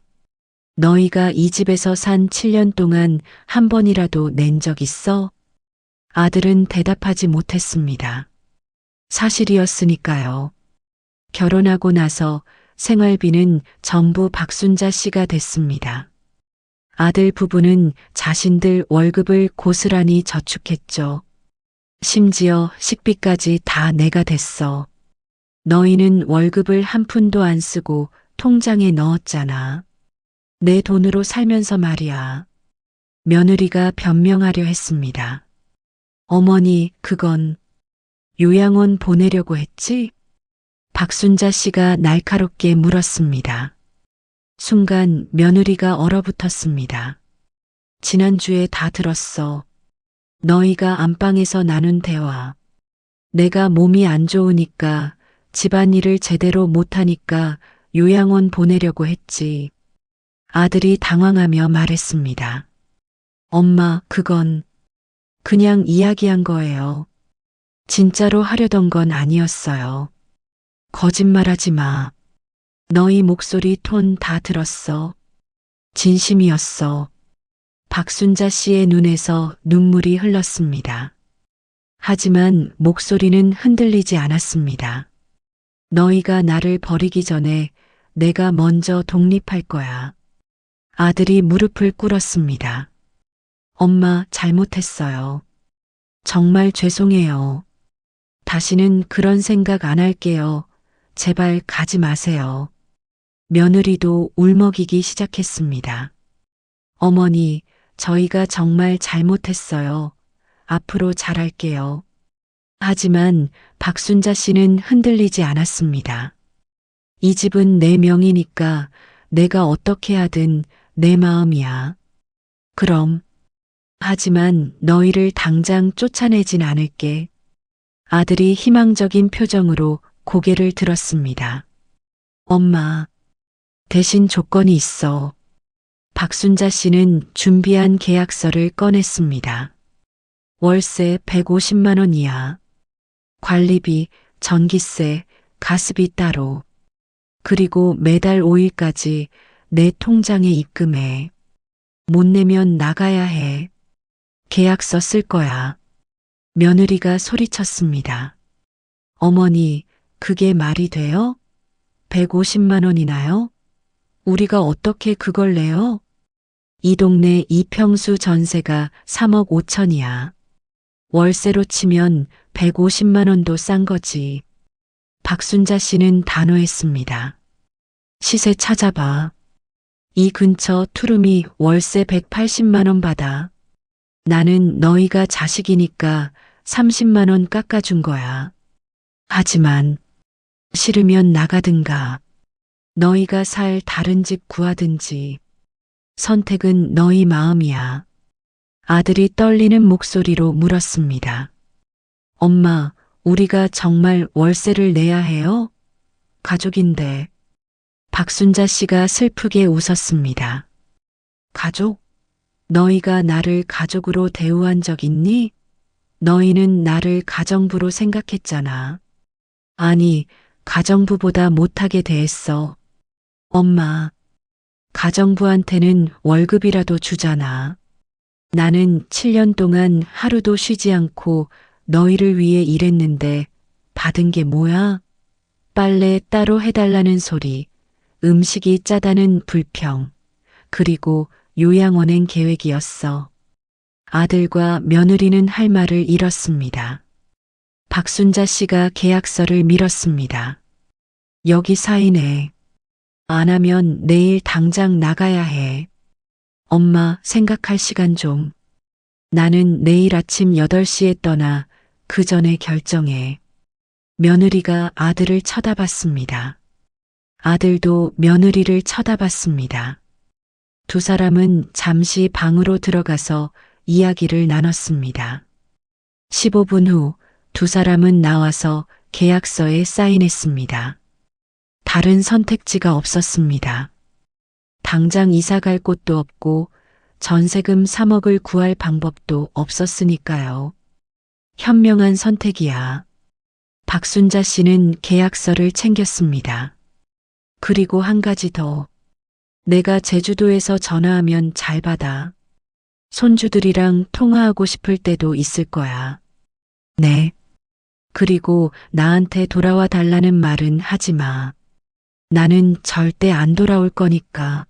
S1: 너희가 이 집에서 산 7년 동안 한 번이라도 낸 적 있어? 아들은 대답하지 못했습니다. 사실이었으니까요. 결혼하고 나서 생활비는 전부 박순자 씨가 됐습니다. 아들 부부는 자신들 월급을 고스란히 저축했죠. 심지어 식비까지 다 내가 됐어. 너희는 월급을 한 푼도 안 쓰고 통장에 넣었잖아. 내 돈으로 살면서 말이야. 며느리가 변명하려 했습니다. 어머니, 그건 요양원 보내려고 했지? 박순자 씨가 날카롭게 물었습니다. 순간 며느리가 얼어붙었습니다. 지난주에 다 들었어. 너희가 안방에서 나눈 대화. 내가 몸이 안 좋으니까 집안일을 제대로 못하니까 요양원 보내려고 했지. 아들이 당황하며 말했습니다. 엄마, 그건 그냥 이야기한 거예요. 진짜로 하려던 건 아니었어요. 거짓말하지 마. 너희 목소리 톤 다 들었어. 진심이었어. 박순자 씨의 눈에서 눈물이 흘렀습니다. 하지만 목소리는 흔들리지 않았습니다. 너희가 나를 버리기 전에 내가 먼저 독립할 거야. 아들이 무릎을 꿇었습니다. 엄마, 잘못했어요. 정말 죄송해요. 다시는 그런 생각 안 할게요. 제발 가지 마세요. 며느리도 울먹이기 시작했습니다. 어머니, 저희가 정말 잘못했어요. 앞으로 잘할게요. 하지만 박순자 씨는 흔들리지 않았습니다. 이 집은 내 명이니까 내가 어떻게 하든 내 마음이야. 그럼. 하지만 너희를 당장 쫓아내진 않을게. 아들이 희망적인 표정으로 고개를 들었습니다. 엄마, 대신 조건이 있어. 박순자 씨는 준비한 계약서를 꺼냈습니다. 월세 150만 원이야. 관리비, 전기세, 가스비 따로. 그리고 매달 5일까지 내 통장에 입금해. 못 내면 나가야 해. 계약서 쓸 거야. 며느리가 소리쳤습니다. 어머니, 그게 말이 돼요? 150만 원이나요? 우리가 어떻게 그걸 내요? 이 동네 이평수 전세가 3억 5천이야. 월세로 치면 150만 원도 싼 거지. 박순자 씨는 단호했습니다. 시세 찾아봐. 이 근처 투룸이 월세 180만 원 받아. 나는 너희가 자식이니까 30만 원 깎아준 거야. 하지만 싫으면 나가든가. 너희가 살 다른 집 구하든지. 선택은 너희 마음이야. 아들이 떨리는 목소리로 물었습니다. 엄마, 우리가 정말 월세를 내야 해요? 가족인데. 박순자 씨가 슬프게 웃었습니다. 가족? 너희가 나를 가족으로 대우한 적 있니? 너희는 나를 가정부로 생각했잖아. 아니, 가정부보다 못하게 대했어. 엄마, 가정부한테는 월급이라도 주잖아. 나는 7년 동안 하루도 쉬지 않고 너희를 위해 일했는데 받은 게 뭐야? 빨래 따로 해달라는 소리, 음식이 짜다는 불평, 그리고 요양원행 계획이었어. 아들과 며느리는 할 말을 잃었습니다. 박순자 씨가 계약서를 밀었습니다. 여기 사인해. 안 하면 내일 당장 나가야 해. 엄마, 생각할 시간 좀. 나는 내일 아침 8시에 떠나 그 전에 결정해. 며느리가 아들을 쳐다봤습니다. 아들도 며느리를 쳐다봤습니다. 두 사람은 잠시 방으로 들어가서 이야기를 나눴습니다. 15분 후 두 사람은 나와서 계약서에 사인했습니다. 다른 선택지가 없었습니다. 당장 이사 갈 곳도 없고 전세금 3억을 구할 방법도 없었으니까요. 현명한 선택이야. 박순자 씨는 계약서를 챙겼습니다. 그리고 한 가지 더. 내가 제주도에서 전화하면 잘 받아. 손주들이랑 통화하고 싶을 때도 있을 거야. 네. 그리고 나한테 돌아와 달라는 말은 하지 마. 나는 절대 안 돌아올 거니까.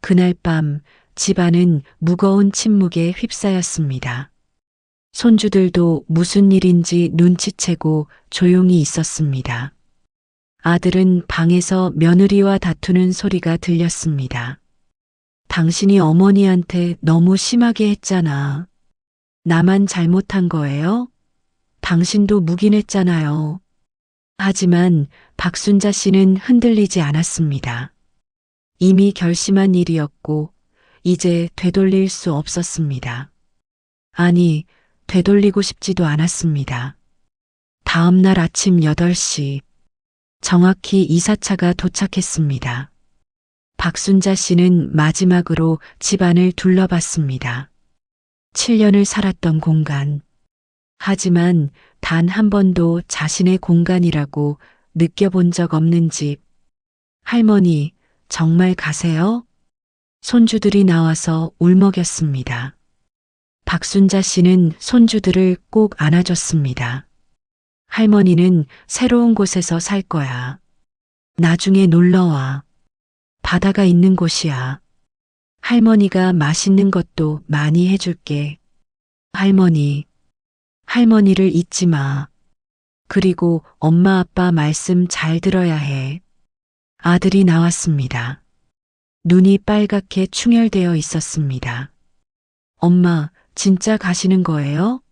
S1: 그날 밤 집안은 무거운 침묵에 휩싸였습니다. 손주들도 무슨 일인지 눈치채고 조용히 있었습니다. 아들은 방에서 며느리와 다투는 소리가 들렸습니다. 당신이 어머니한테 너무 심하게 했잖아. 나만 잘못한 거예요? 당신도 묵인했잖아요. 하지만 박순자 씨는 흔들리지 않았습니다. 이미 결심한 일이었고 이제 되돌릴 수 없었습니다. 아니, 되돌리고 싶지도 않았습니다. 다음 날 아침 8시 정확히 이사차가 도착했습니다. 박순자 씨는 마지막으로 집안을 둘러봤습니다. 7년을 살았던 공간. 하지만 단 한 번도 자신의 공간이라고 느껴본 적 없는 집. 할머니, 정말 가세요? 손주들이 나와서 울먹였습니다. 박순자 씨는 손주들을 꼭 안아줬습니다. 할머니는 새로운 곳에서 살 거야. 나중에 놀러와. 바다가 있는 곳이야. 할머니가 맛있는 것도 많이 해줄게. 할머니를 잊지 마. 그리고 엄마 아빠 말씀 잘 들어야 해. 아들이 나왔습니다. 눈이 빨갛게 충혈되어 있었습니다. 엄마, 진짜 가시는 거예요?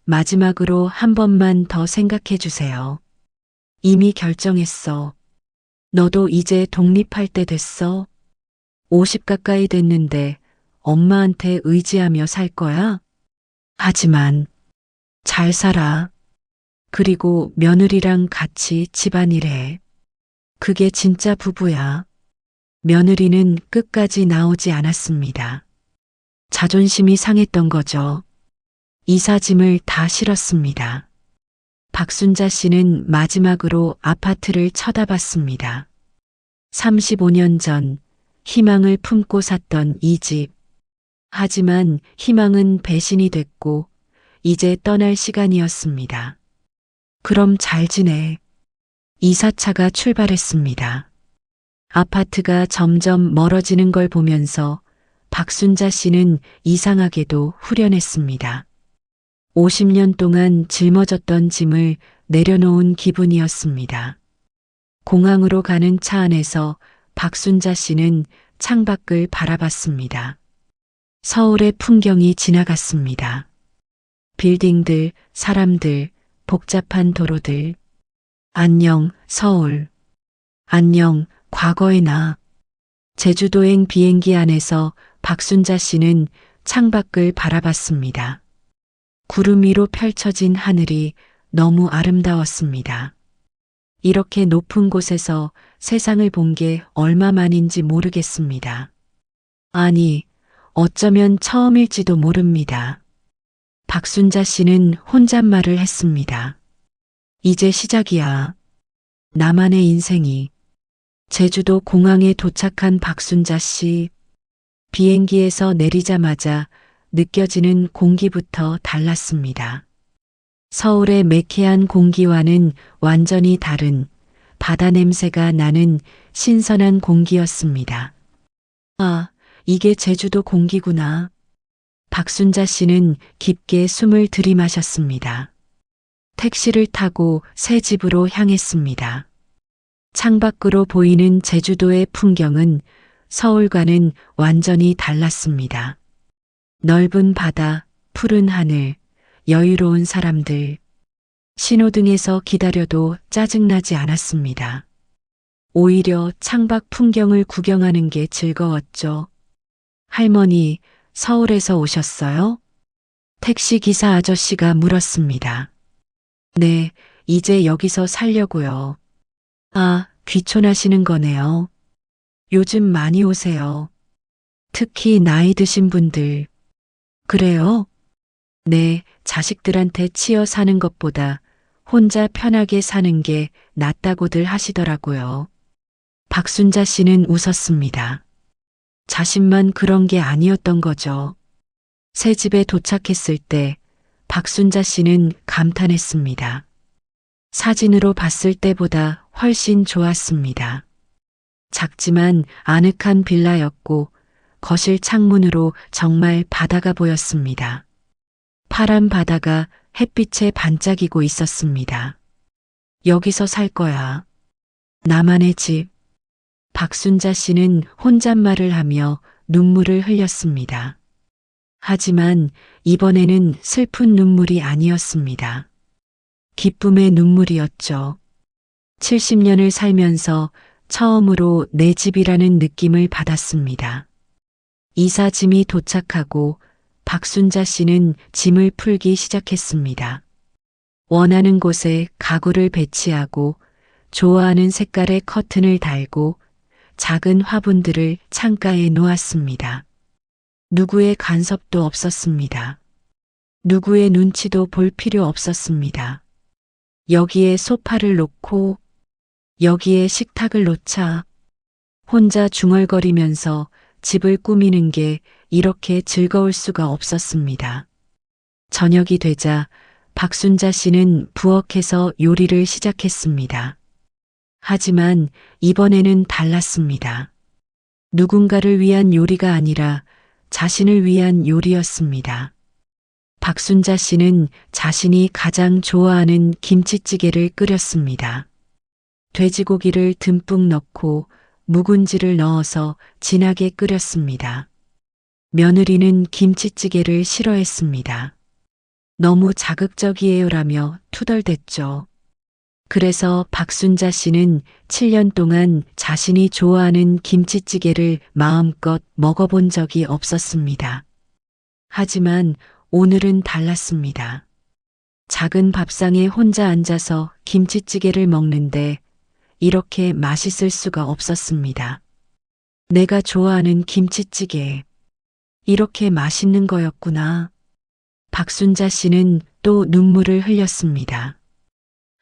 S1: 마지막으로 한 번만 더 생각해 주세요. 이미 결정했어. 너도 이제 독립할 때 됐어. 50 가까이 됐는데 엄마한테 의지하며 살 거야? 하지만 잘 살아. 그리고 며느리랑 같이 집안일 해. 그게 진짜 부부야. 며느리는 끝까지 나오지 않았습니다. 자존심이 상했던 거죠. 이삿짐을 다 실었습니다. 박순자 씨는 마지막으로 아파트를 쳐다봤습니다. 35년 전 희망을 품고 샀던 이 집. 하지만 희망은 배신이 됐고 이제 떠날 시간이었습니다. 그럼 잘 지내. 이사차가 출발했습니다. 아파트가 점점 멀어지는 걸 보면서 박순자 씨는 이상하게도 후련했습니다. 50년 동안 짊어졌던 짐을 내려놓은 기분이었습니다. 공항으로 가는 차 안에서 박순자 씨는 창밖을 바라봤습니다. 서울의 풍경이 지나갔습니다. 빌딩들, 사람들, 복잡한 도로들. 안녕, 서울. 안녕, 과거의 나. 제주도행 비행기 안에서 박순자 씨는 창밖을 바라봤습니다. 구름 위로 펼쳐진 하늘이 너무 아름다웠습니다. 이렇게 높은 곳에서 세상을 본 게 얼마만인지 모르겠습니다. 아니, 어쩌면 처음일지도 모릅니다. 박순자 씨는 혼잣말을 했습니다. 이제 시작이야. 나만의 인생이. 제주도 공항에 도착한 박순자 씨. 비행기에서 내리자마자 느껴지는 공기부터 달랐습니다. 서울의 매캐한 공기와는 완전히 다른 바다 냄새가 나는 신선한 공기였습니다. 아, 이게 제주도 공기구나. 박순자 씨는 깊게 숨을 들이마셨습니다. 택시를 타고 새 집으로 향했습니다. 창밖으로 보이는 제주도의 풍경은 서울과는 완전히 달랐습니다. 넓은 바다, 푸른 하늘, 여유로운 사람들. 신호등에서 기다려도 짜증나지 않았습니다. 오히려 창밖 풍경을 구경하는 게 즐거웠죠. 할머니, 서울에서 오셨어요? 택시기사 아저씨가 물었습니다. 네, 이제 여기서 살려고요. 아, 귀촌하시는 거네요. 요즘 많이 오세요. 특히 나이 드신 분들. 그래요? 네, 자식들한테 치여 사는 것보다 혼자 편하게 사는 게 낫다고들 하시더라고요. 박순자 씨는 웃었습니다. 자신만 그런 게 아니었던 거죠. 새 집에 도착했을 때 박순자 씨는 감탄했습니다. 사진으로 봤을 때보다 훨씬 좋았습니다. 작지만 아늑한 빌라였고 거실 창문으로 정말 바다가 보였습니다. 파란 바다가 햇빛에 반짝이고 있었습니다. 여기서 살 거야. 나만의 집. 박순자 씨는 혼잣말을 하며 눈물을 흘렸습니다. 하지만 이번에는 슬픈 눈물이 아니었습니다. 기쁨의 눈물이었죠. 70년을 살면서 처음으로 내 집이라는 느낌을 받았습니다. 이사짐이 도착하고 박순자 씨는 짐을 풀기 시작했습니다. 원하는 곳에 가구를 배치하고 좋아하는 색깔의 커튼을 달고 작은 화분들을 창가에 놓았습니다. 누구의 간섭도 없었습니다. 누구의 눈치도 볼 필요 없었습니다. 여기에 소파를 놓고 여기에 식탁을 놓자 혼자 중얼거리면서 집을 꾸미는 게 이렇게 즐거울 수가 없었습니다. 저녁이 되자 박순자 씨는 부엌에서 요리를 시작했습니다. 하지만 이번에는 달랐습니다. 누군가를 위한 요리가 아니라 자신을 위한 요리였습니다. 박순자 씨는 자신이 가장 좋아하는 김치찌개를 끓였습니다. 돼지고기를 듬뿍 넣고 묵은지를 넣어서 진하게 끓였습니다. 며느리는 김치찌개를 싫어했습니다. 너무 자극적이에요라며 투덜댔죠. 그래서 박순자 씨는 7년 동안 자신이 좋아하는 김치찌개를 마음껏 먹어본 적이 없었습니다. 하지만 오늘은 달랐습니다. 작은 밥상에 혼자 앉아서 김치찌개를 먹는데 이렇게 맛있을 수가 없었습니다. 내가 좋아하는 김치찌개. 이렇게 맛있는 거였구나. 박순자 씨는 또 눈물을 흘렸습니다.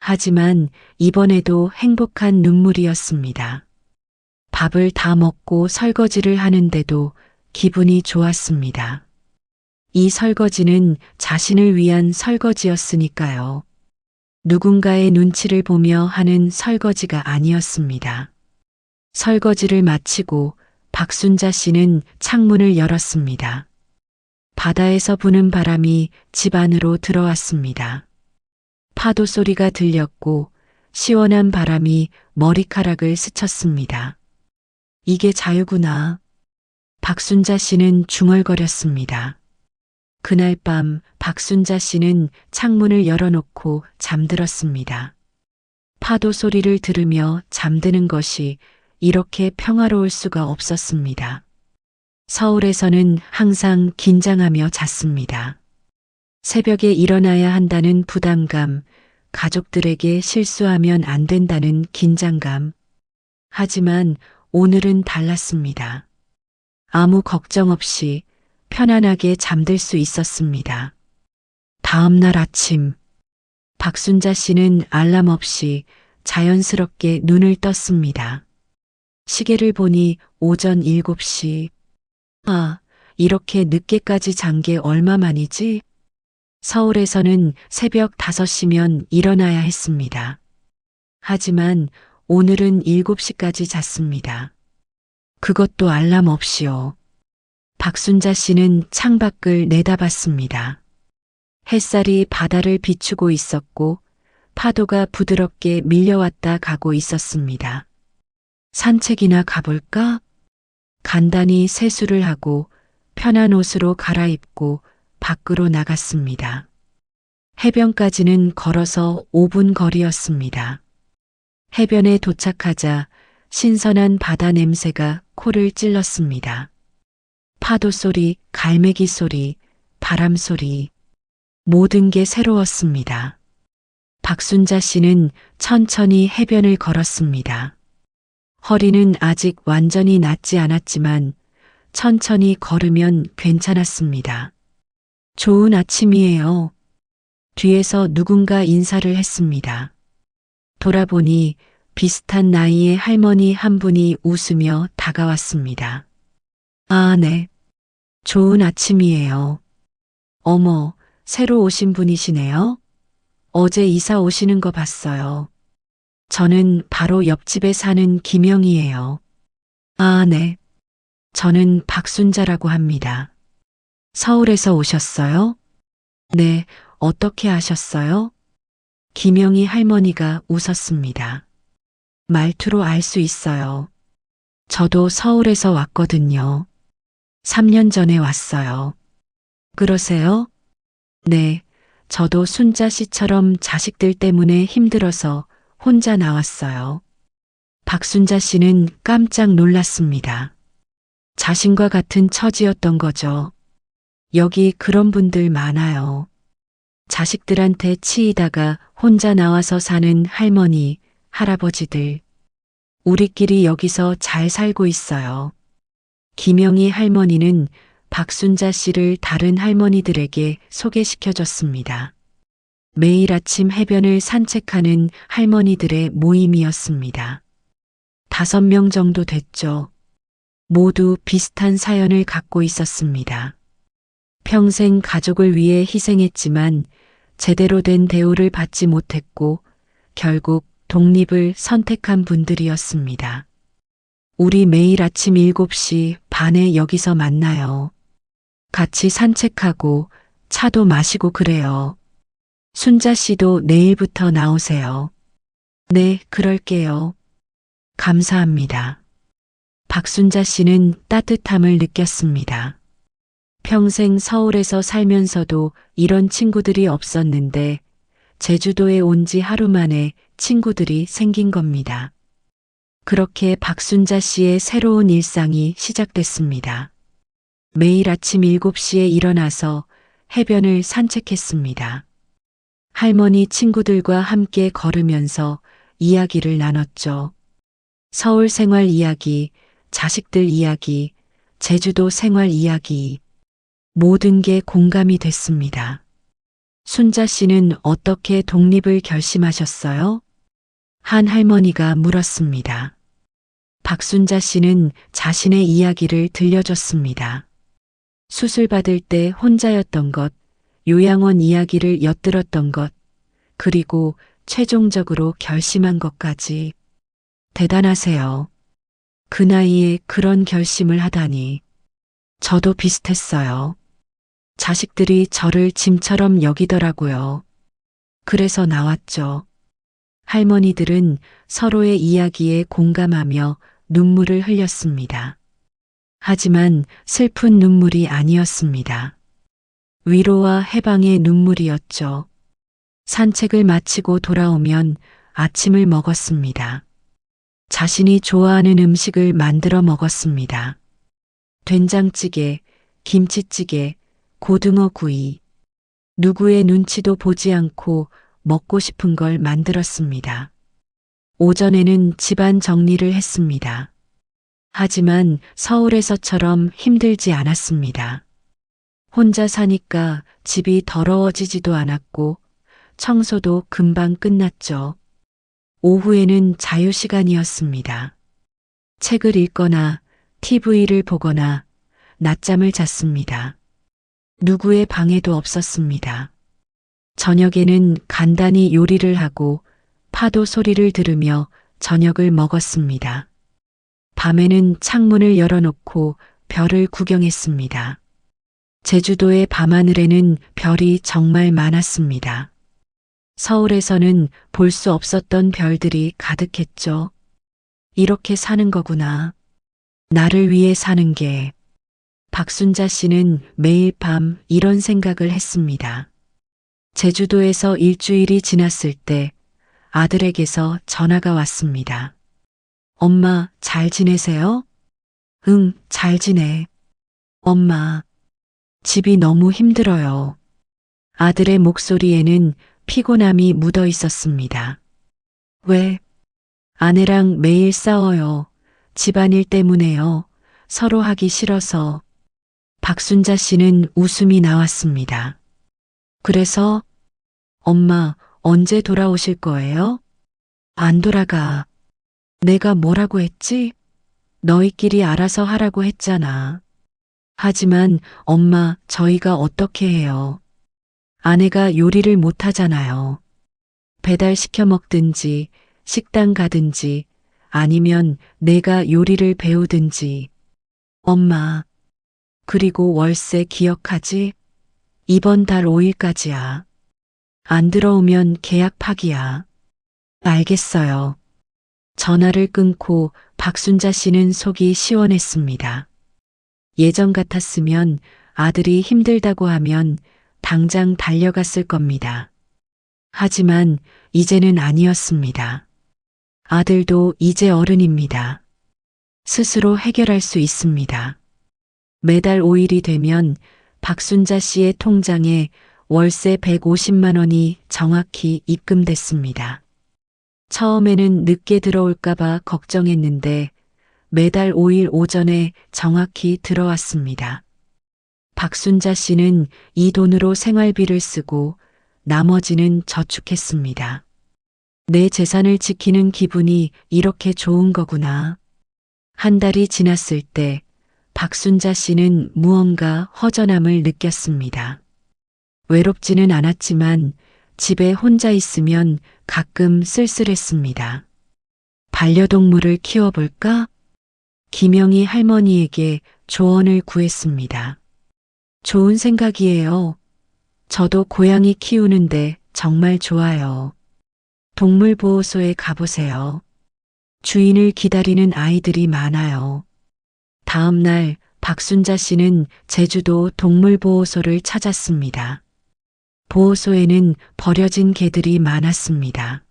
S1: 하지만 이번에도 행복한 눈물이었습니다. 밥을 다 먹고 설거지를 하는데도 기분이 좋았습니다. 이 설거지는 자신을 위한 설거지였으니까요. 누군가의 눈치를 보며 하는 설거지가 아니었습니다. 설거지를 마치고 박순자 씨는 창문을 열었습니다. 바다에서 부는 바람이 집 안으로 들어왔습니다. 파도 소리가 들렸고 시원한 바람이 머리카락을 스쳤습니다. 이게 자유구나. 박순자 씨는 중얼거렸습니다. 그날 밤 박순자 씨는 창문을 열어놓고 잠들었습니다. 파도 소리를 들으며 잠드는 것이 이렇게 평화로울 수가 없었습니다. 서울에서는 항상 긴장하며 잤습니다. 새벽에 일어나야 한다는 부담감, 가족들에게 실수하면 안 된다는 긴장감. 하지만 오늘은 달랐습니다. 아무 걱정 없이 편안하게 잠들 수 있었습니다. 다음 날 아침, 박순자 씨는 알람 없이 자연스럽게 눈을 떴습니다. 시계를 보니 오전 7시. 아, 이렇게 늦게까지 잔 게 얼마 만이지? 서울에서는 새벽 5시면 일어나야 했습니다. 하지만 오늘은 7시까지 잤습니다. 그것도 알람 없이요. 박순자 씨는 창밖을 내다봤습니다. 햇살이 바다를 비추고 있었고 파도가 부드럽게 밀려왔다 가고 있었습니다. 산책이나 가볼까? 간단히 세수를 하고 편한 옷으로 갈아입고 밖으로 나갔습니다. 해변까지는 걸어서 5분 거리였습니다. 해변에 도착하자 신선한 바다 냄새가 코를 찔렀습니다. 파도 소리, 갈매기 소리, 바람 소리, 모든 게 새로웠습니다. 박순자 씨는 천천히 해변을 걸었습니다. 허리는 아직 완전히 낫지 않았지만 천천히 걸으면 괜찮았습니다. 좋은 아침이에요. 뒤에서 누군가 인사를 했습니다. 돌아보니 비슷한 나이의 할머니 한 분이 웃으며 다가왔습니다. 아, 네. 좋은 아침이에요. 어머, 새로 오신 분이시네요. 어제 이사 오시는 거 봤어요. 저는 바로 옆집에 사는 김영희예요. 아, 네. 저는 박순자라고 합니다. 서울에서 오셨어요? 네, 어떻게 아셨어요? 김영희 할머니가 웃었습니다. 말투로 알 수 있어요. 저도 서울에서 왔거든요. 3년 전에 왔어요. 그러세요? 네, 저도 순자 씨처럼 자식들 때문에 힘들어서 혼자 나왔어요. 박순자 씨는 깜짝 놀랐습니다. 자신과 같은 처지였던 거죠. 여기 그런 분들 많아요. 자식들한테 치이다가 혼자 나와서 사는 할머니, 할아버지들. 우리끼리 여기서 잘 살고 있어요. 김영희 할머니는 박순자 씨를 다른 할머니들에게 소개시켜줬습니다. 매일 아침 해변을 산책하는 할머니들의 모임이었습니다. 5명 정도 됐죠. 모두 비슷한 사연을 갖고 있었습니다. 평생 가족을 위해 희생했지만 제대로 된 대우를 받지 못했고 결국 독립을 선택한 분들이었습니다. 우리 매일 아침 7시 반에 여기서 만나요. 같이 산책하고 차도 마시고 그래요. 순자 씨도 내일부터 나오세요. 네, 그럴게요. 감사합니다. 박순자 씨는 따뜻함을 느꼈습니다. 평생 서울에서 살면서도 이런 친구들이 없었는데 제주도에 온 지 하루 만에 친구들이 생긴 겁니다. 그렇게 박순자 씨의 새로운 일상이 시작됐습니다. 매일 아침 7시에 일어나서 해변을 산책했습니다. 할머니 친구들과 함께 걸으면서 이야기를 나눴죠. 서울 생활 이야기, 자식들 이야기, 제주도 생활 이야기. 모든 게 공감이 됐습니다. 순자 씨는 어떻게 독립을 결심하셨어요? 한 할머니가 물었습니다. 박순자 씨는 자신의 이야기를 들려줬습니다. 수술 받을 때 혼자였던 것, 요양원 이야기를 엿들었던 것, 그리고 최종적으로 결심한 것까지. 대단하세요. 그 나이에 그런 결심을 하다니. 저도 비슷했어요. 자식들이 저를 짐처럼 여기더라고요. 그래서 나왔죠. 할머니들은 서로의 이야기에 공감하며 눈물을 흘렸습니다. 하지만 슬픈 눈물이 아니었습니다. 위로와 해방의 눈물이었죠. 산책을 마치고 돌아오면 아침을 먹었습니다. 자신이 좋아하는 음식을 만들어 먹었습니다. 된장찌개, 김치찌개, 고등어 구이. 누구의 눈치도 보지 않고 먹고 싶은 걸 만들었습니다. 오전에는 집안 정리를 했습니다. 하지만 서울에서처럼 힘들지 않았습니다. 혼자 사니까 집이 더러워지지도 않았고 청소도 금방 끝났죠. 오후에는 자유시간이었습니다. 책을 읽거나 TV를 보거나 낮잠을 잤습니다. 누구의 방해도 없었습니다. 저녁에는 간단히 요리를 하고 파도 소리를 들으며 저녁을 먹었습니다. 밤에는 창문을 열어놓고 별을 구경했습니다. 제주도의 밤하늘에는 별이 정말 많았습니다. 서울에서는 볼 수 없었던 별들이 가득했죠. 이렇게 사는 거구나. 나를 위해 사는 게. 박순자 씨는 매일 밤 이런 생각을 했습니다. 제주도에서 일주일이 지났을 때 아들에게서 전화가 왔습니다. 엄마, 잘 지내세요? 응, 잘 지내. 엄마, 집이 너무 힘들어요. 아들의 목소리에는 피곤함이 묻어 있었습니다. 왜? 아내랑 매일 싸워요. 집안일 때문에요. 서로 하기 싫어서. 박순자 씨는 웃음이 나왔습니다. 그래서 엄마 언제 돌아오실 거예요? 안 돌아가. 내가 뭐라고 했지? 너희끼리 알아서 하라고 했잖아. 하지만 엄마 저희가 어떻게 해요? 아내가 요리를 못 하잖아요. 배달시켜 먹든지 식당 가든지 아니면 내가 요리를 배우든지. 엄마, 그리고 월세 기억하지? 이번 달 5일까지야. 안 들어오면 계약 파기야. 알겠어요. 전화를 끊고 박순자 씨는 속이 시원했습니다. 예전 같았으면 아들이 힘들다고 하면 당장 달려갔을 겁니다. 하지만 이제는 아니었습니다. 아들도 이제 어른입니다. 스스로 해결할 수 있습니다. 매달 5일이 되면 박순자 씨의 통장에 월세 150만 원이 정확히 입금됐습니다. 처음에는 늦게 들어올까봐 걱정했는데 매달 5일 오전에 정확히 들어왔습니다. 박순자 씨는 이 돈으로 생활비를 쓰고 나머지는 저축했습니다. 내 재산을 지키는 기분이 이렇게 좋은 거구나. 한 달이 지났을 때 박순자 씨는 무언가 허전함을 느꼈습니다. 외롭지는 않았지만 집에 혼자 있으면 가끔 쓸쓸했습니다. 반려동물을 키워볼까? 김영희 할머니에게 조언을 구했습니다. 좋은 생각이에요. 저도 고양이 키우는데 정말 좋아요. 동물보호소에 가보세요. 주인을 기다리는 아이들이 많아요. 다음 날 박순자 씨는 제주도 동물보호소를 찾았습니다. 보호소에는 버려진 개들이 많았습니다.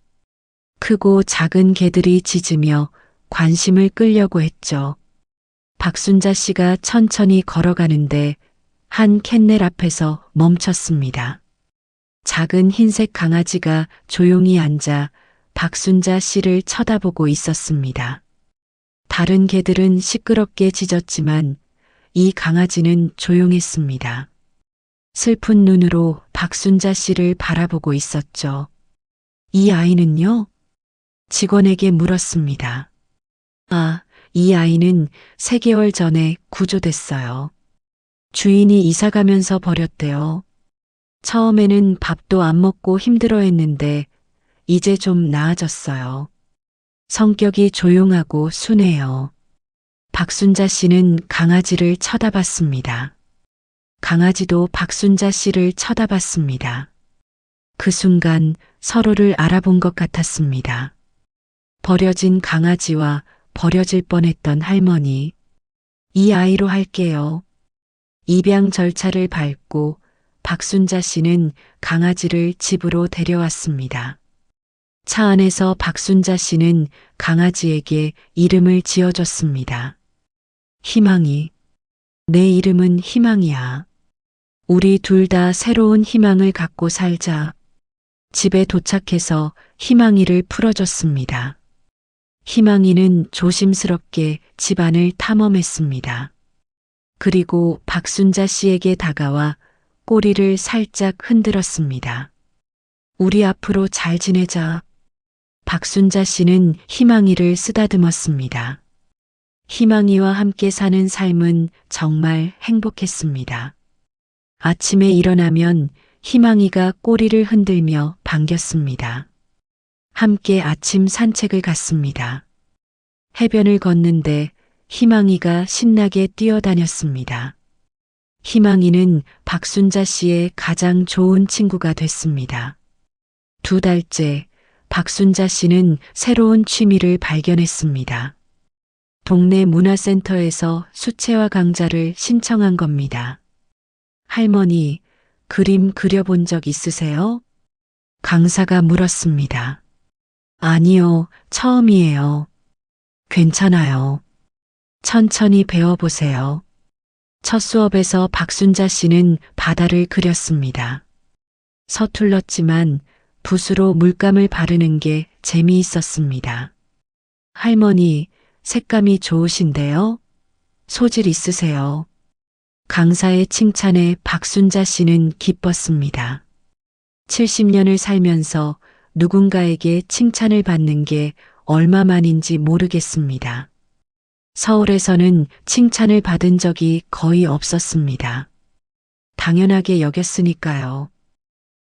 S1: 크고 작은 개들이 짖으며 관심을 끌려고 했죠. 박순자 씨가 천천히 걸어가는데 한 캔넬 앞에서 멈췄습니다. 작은 흰색 강아지가 조용히 앉아 박순자 씨를 쳐다보고 있었습니다. 다른 개들은 시끄럽게 짖었지만 이 강아지는 조용했습니다. 슬픈 눈으로 박순자 씨를 바라보고 있었죠. 이 아이는요? 직원에게 물었습니다. 아, 이 아이는 3개월 전에 구조됐어요. 주인이 이사가면서 버렸대요. 처음에는 밥도 안 먹고 힘들어했는데 이제 좀 나아졌어요. 성격이 조용하고 순해요. 박순자 씨는 강아지를 쳐다봤습니다. 강아지도 박순자 씨를 쳐다봤습니다. 그 순간 서로를 알아본 것 같았습니다. 버려진 강아지와 버려질 뻔했던 할머니. 이 아이로 할게요. 입양 절차를 밟고 박순자 씨는 강아지를 집으로 데려왔습니다. 차 안에서 박순자 씨는 강아지에게 이름을 지어줬습니다. 희망이. 내 이름은 희망이야. 우리 둘 다 새로운 희망을 갖고 살자. 집에 도착해서 희망이를 풀어줬습니다. 희망이는 조심스럽게 집안을 탐험했습니다. 그리고 박순자 씨에게 다가와 꼬리를 살짝 흔들었습니다. 우리 앞으로 잘 지내자. 박순자 씨는 희망이를 쓰다듬었습니다. 희망이와 함께 사는 삶은 정말 행복했습니다. 아침에 일어나면 희망이가 꼬리를 흔들며 반겼습니다. 함께 아침 산책을 갔습니다. 해변을 걷는데 희망이가 신나게 뛰어다녔습니다. 희망이는 박순자 씨의 가장 좋은 친구가 됐습니다. 2달째 박순자 씨는 새로운 취미를 발견했습니다. 동네 문화센터에서 수채화 강좌를 신청한 겁니다. 할머니, 그림 그려본 적 있으세요? 강사가 물었습니다. 아니요, 처음이에요. 괜찮아요. 천천히 배워보세요. 첫 수업에서 박순자 씨는 바다를 그렸습니다. 서툴렀지만 붓으로 물감을 바르는 게 재미있었습니다. 할머니, 색감이 좋으신데요? 소질 있으세요? 강사의 칭찬에 박순자 씨는 기뻤습니다. 70년을 살면서 누군가에게 칭찬을 받는 게 얼마만인지 모르겠습니다. 서울에서는 칭찬을 받은 적이 거의 없었습니다. 당연하게 여겼으니까요.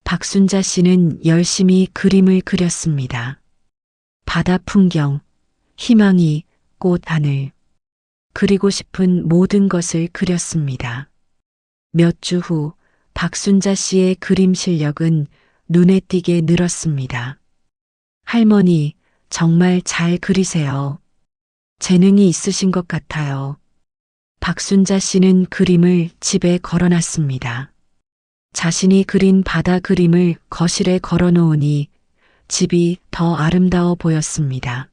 S1: 박순자 씨는 열심히 그림을 그렸습니다. 바다 풍경, 희망이, 꽃, 하늘. 그리고 싶은 모든 것을 그렸습니다. 몇 주 후 박순자 씨의 그림 실력은 눈에 띄게 늘었습니다. 할머니, 정말 잘 그리세요. 재능이 있으신 것 같아요. 박순자 씨는 그림을 집에 걸어놨습니다. 자신이 그린 바다 그림을 거실에 걸어놓으니 집이 더 아름다워 보였습니다.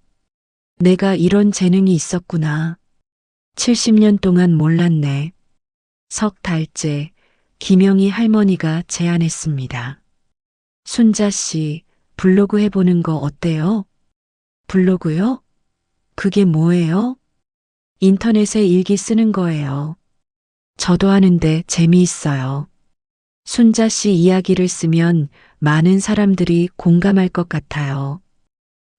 S1: 내가 이런 재능이 있었구나. 70년 동안 몰랐네. 석 달째 김영희 할머니가 제안했습니다. 순자 씨, 블로그 해보는 거 어때요? 블로그요? 그게 뭐예요? 인터넷에 일기 쓰는 거예요. 저도 하는데 재미있어요. 순자 씨 이야기를 쓰면 많은 사람들이 공감할 것 같아요.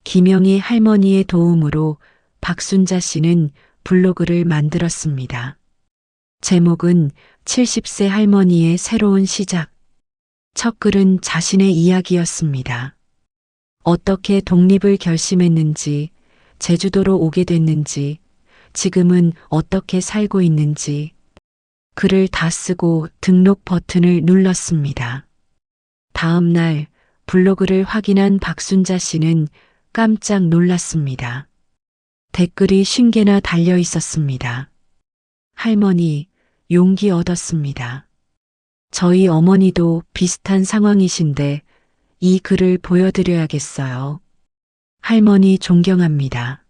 S1: 김영희 할머니의 도움으로 박순자 씨는 블로그를 만들었습니다. 제목은 70세 할머니의 새로운 시작. 첫 글은 자신의 이야기였습니다. 어떻게 독립을 결심했는지, 제주도로 오게 됐는지, 지금은 어떻게 살고 있는지, 글을 다 쓰고 등록 버튼을 눌렀습니다. 다음 날 블로그를 확인한 박순자 씨는 깜짝 놀랐습니다. 댓글이 50개나 달려 있었습니다. 할머니, 용기 얻었습니다. 저희 어머니도 비슷한 상황이신데 이 글을 보여드려야겠어요. 할머니 존경합니다.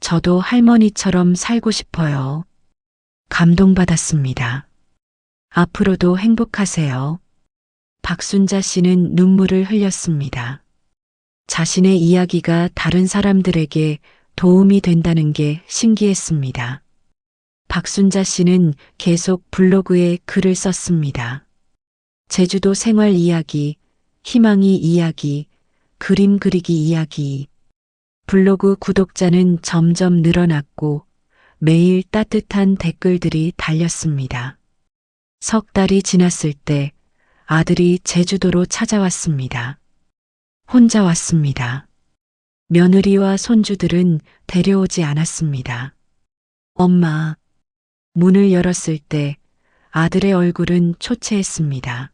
S1: 저도 할머니처럼 살고 싶어요. 감동받았습니다. 앞으로도 행복하세요. 박순자 씨는 눈물을 흘렸습니다. 자신의 이야기가 다른 사람들에게 도움이 된다는 게 신기했습니다. 박순자 씨는 계속 블로그에 글을 썼습니다. 제주도 생활 이야기, 희망이 이야기, 그림 그리기 이야기. 블로그 구독자는 점점 늘어났고 매일 따뜻한 댓글들이 달렸습니다. 석 달이 지났을 때 아들이 제주도로 찾아왔습니다. 혼자 왔습니다. 며느리와 손주들은 데려오지 않았습니다. 엄마, 문을 열었을 때 아들의 얼굴은 초췌했습니다.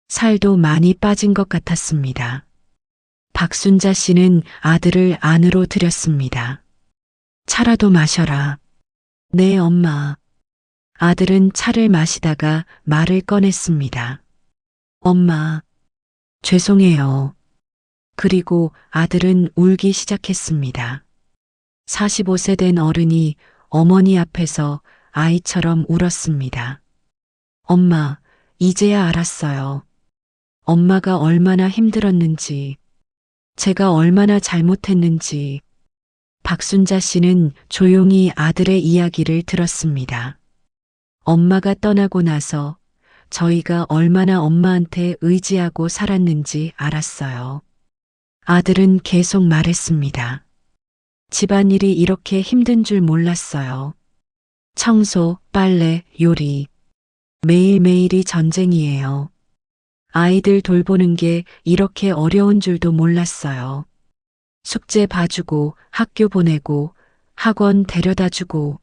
S1: 살도 많이 빠진 것 같았습니다. 박순자 씨는 아들을 안으로 들였습니다. 차라도 마셔라. 네, 엄마. 아들은 차를 마시다가 말을 꺼냈습니다. 엄마, 죄송해요. 그리고 아들은 울기 시작했습니다. 45세 된 어른이 어머니 앞에서 아이처럼 울었습니다. 엄마, 이제야 알았어요. 엄마가 얼마나 힘들었는지, 제가 얼마나 잘못했는지. 박순자 씨는 조용히 아들의 이야기를 들었습니다. 엄마가 떠나고 나서 저희가 얼마나 엄마한테 의지하고 살았는지 알았어요. 아들은 계속 말했습니다. 집안일이 이렇게 힘든 줄 몰랐어요. 청소, 빨래, 요리. 매일매일이 전쟁이에요. 아이들 돌보는 게 이렇게 어려운 줄도 몰랐어요. 숙제 봐주고, 학교 보내고, 학원 데려다 주고.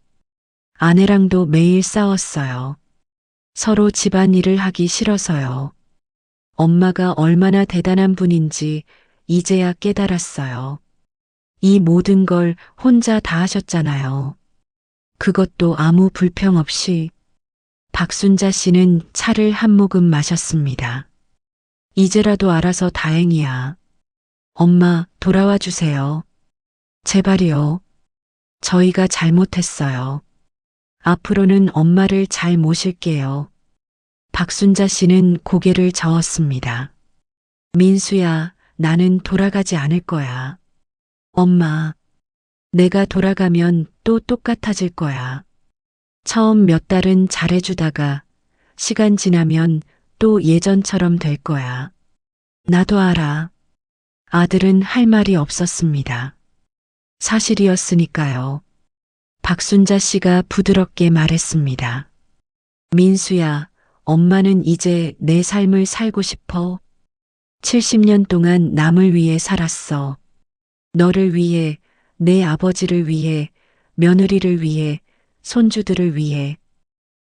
S1: 아내랑도 매일 싸웠어요. 서로 집안일을 하기 싫어서요. 엄마가 얼마나 대단한 분인지 이제야 깨달았어요. 이 모든 걸 혼자 다 하셨잖아요. 그것도 아무 불평 없이. 박순자 씨는 차를 한 모금 마셨습니다. 이제라도 알아서 다행이야. 엄마, 돌아와 주세요. 제발이요. 저희가 잘못했어요. 앞으로는 엄마를 잘 모실게요. 박순자 씨는 고개를 저었습니다. 민수야, 나는 돌아가지 않을 거야. 엄마, 내가 돌아가면 또 똑같아질 거야. 처음 몇 달은 잘해주다가 시간 지나면 또 예전처럼 될 거야. 나도 알아. 아들은 할 말이 없었습니다. 사실이었으니까요. 박순자 씨가 부드럽게 말했습니다. 민수야, 엄마는 이제 내 삶을 살고 싶어. 70년 동안 남을 위해 살았어. 너를 위해, 내 아버지를 위해, 며느리를 위해, 손주들을 위해.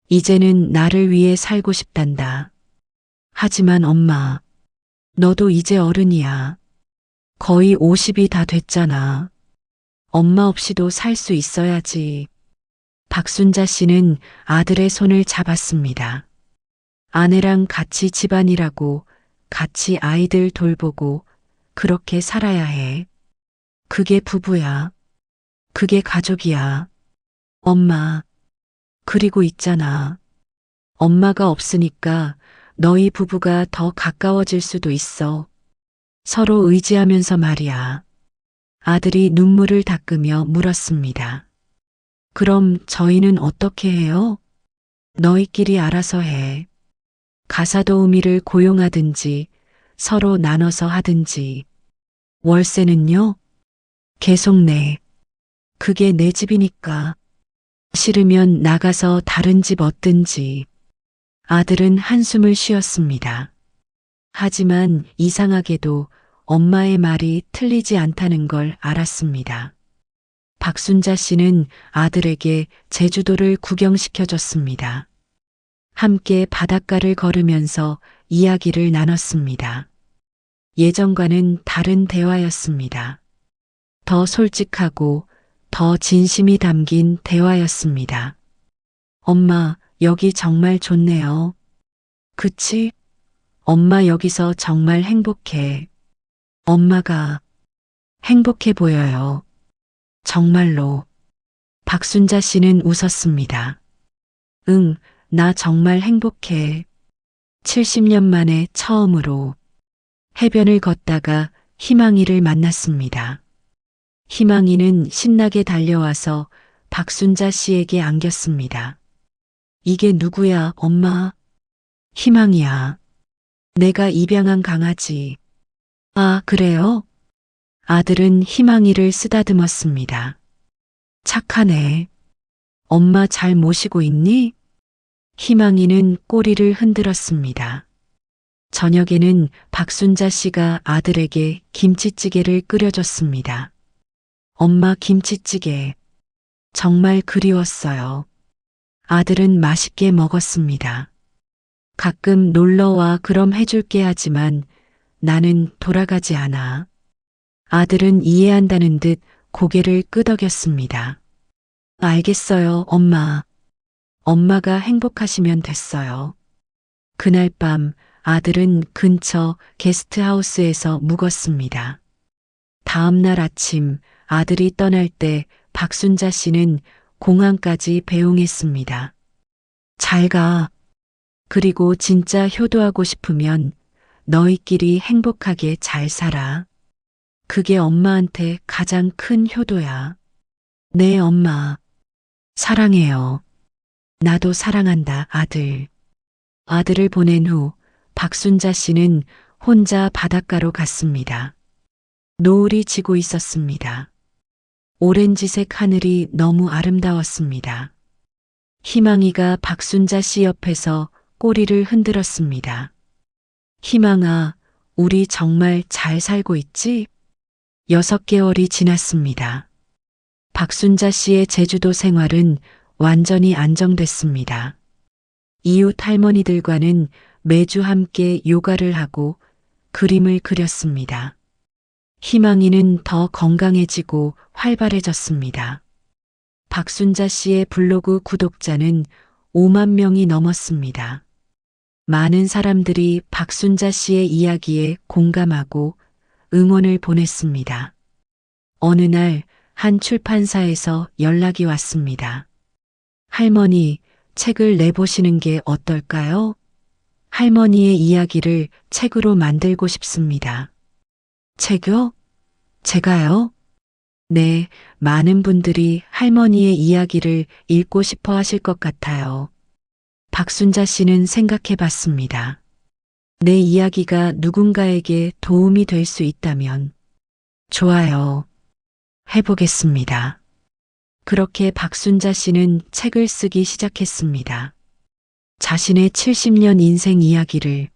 S1: 이제는 나를 위해 살고 싶단다. 하지만 엄마, 너도 이제 어른이야. 거의 50이 다 됐잖아. 엄마 없이도 살 수 있어야지. 박순자 씨는 아들의 손을 잡았습니다. 아내랑 같이 집안일하고 같이 아이들 돌보고 그렇게 살아야 해. 그게 부부야. 그게 가족이야. 엄마, 그리고 있잖아. 엄마가 없으니까 너희 부부가 더 가까워질 수도 있어. 서로 의지하면서 말이야. 아들이 눈물을 닦으며 물었습니다. 그럼 저희는 어떻게 해요? 너희끼리 알아서 해. 가사도우미를 고용하든지 서로 나눠서 하든지. 월세는요? 계속 내. 그게 내 집이니까. 싫으면 나가서 다른 집 얻든지. 아들은 한숨을 쉬었습니다. 하지만 이상하게도 엄마의 말이 틀리지 않다는 걸 알았습니다. 박순자 씨는 아들에게 제주도를 구경시켜줬습니다. 함께 바닷가를 걸으면서 이야기를 나눴습니다. 예전과는 다른 대화였습니다. 더 솔직하고 더 진심이 담긴 대화였습니다. 엄마, 여기 정말 좋네요. 그치? 엄마 여기서 정말 행복해. 엄마가 행복해 보여요. 정말로. 박순자 씨는 웃었습니다. 응, 나 정말 행복해. 70년 만에 처음으로 해변을 걷다가 희망이를 만났습니다. 희망이는 신나게 달려와서 박순자 씨에게 안겼습니다. 이게 누구야, 엄마? 희망이야. 내가 입양한 강아지. 아, 그래요? 아들은 희망이를 쓰다듬었습니다. 착하네. 엄마 잘 모시고 있니? 희망이는 꼬리를 흔들었습니다. 저녁에는 박순자 씨가 아들에게 김치찌개를 끓여줬습니다. 엄마 김치찌개. 정말 그리웠어요. 아들은 맛있게 먹었습니다. 가끔 놀러와 그럼 해줄게 하지만 나는 돌아가지 않아. 아들은 이해한다는 듯 고개를 끄덕였습니다. 알겠어요, 엄마. 엄마가 행복하시면 됐어요. 그날 밤 아들은 근처 게스트하우스에서 묵었습니다. 다음 날 아침 아들이 떠날 때 박순자 씨는 공항까지 배웅했습니다. 잘 가. 그리고 진짜 효도하고 싶으면 너희끼리 행복하게 잘 살아. 그게 엄마한테 가장 큰 효도야. 네, 엄마. 사랑해요. 나도 사랑한다, 아들. 아들을 보낸 후 박순자 씨는 혼자 바닷가로 갔습니다. 노을이 지고 있었습니다. 오렌지색 하늘이 너무 아름다웠습니다. 희망이가 박순자 씨 옆에서 꼬리를 흔들었습니다. 희망아, 우리 정말 잘 살고 있지? 6개월이 지났습니다. 박순자 씨의 제주도 생활은 완전히 안정됐습니다. 이웃 할머니들과는 매주 함께 요가를 하고 그림을 그렸습니다. 희망이는 더 건강해지고 활발해졌습니다. 박순자 씨의 블로그 구독자는 5만 명이 넘었습니다. 많은 사람들이 박순자 씨의 이야기에 공감하고 응원을 보냈습니다. 어느 날 한 출판사에서 연락이 왔습니다. 할머니, 책을 내보시는 게 어떨까요? 할머니의 이야기를 책으로 만들고 싶습니다. 책요? 제가요? 네, 많은 분들이 할머니의 이야기를 읽고 싶어 하실 것 같아요. 박순자 씨는 생각해 봤습니다. 내 이야기가 누군가에게 도움이 될 수 있다면 좋아요. 해보겠습니다. 그렇게 박순자 씨는 책을 쓰기 시작했습니다. 자신의 70년 인생 이야기를,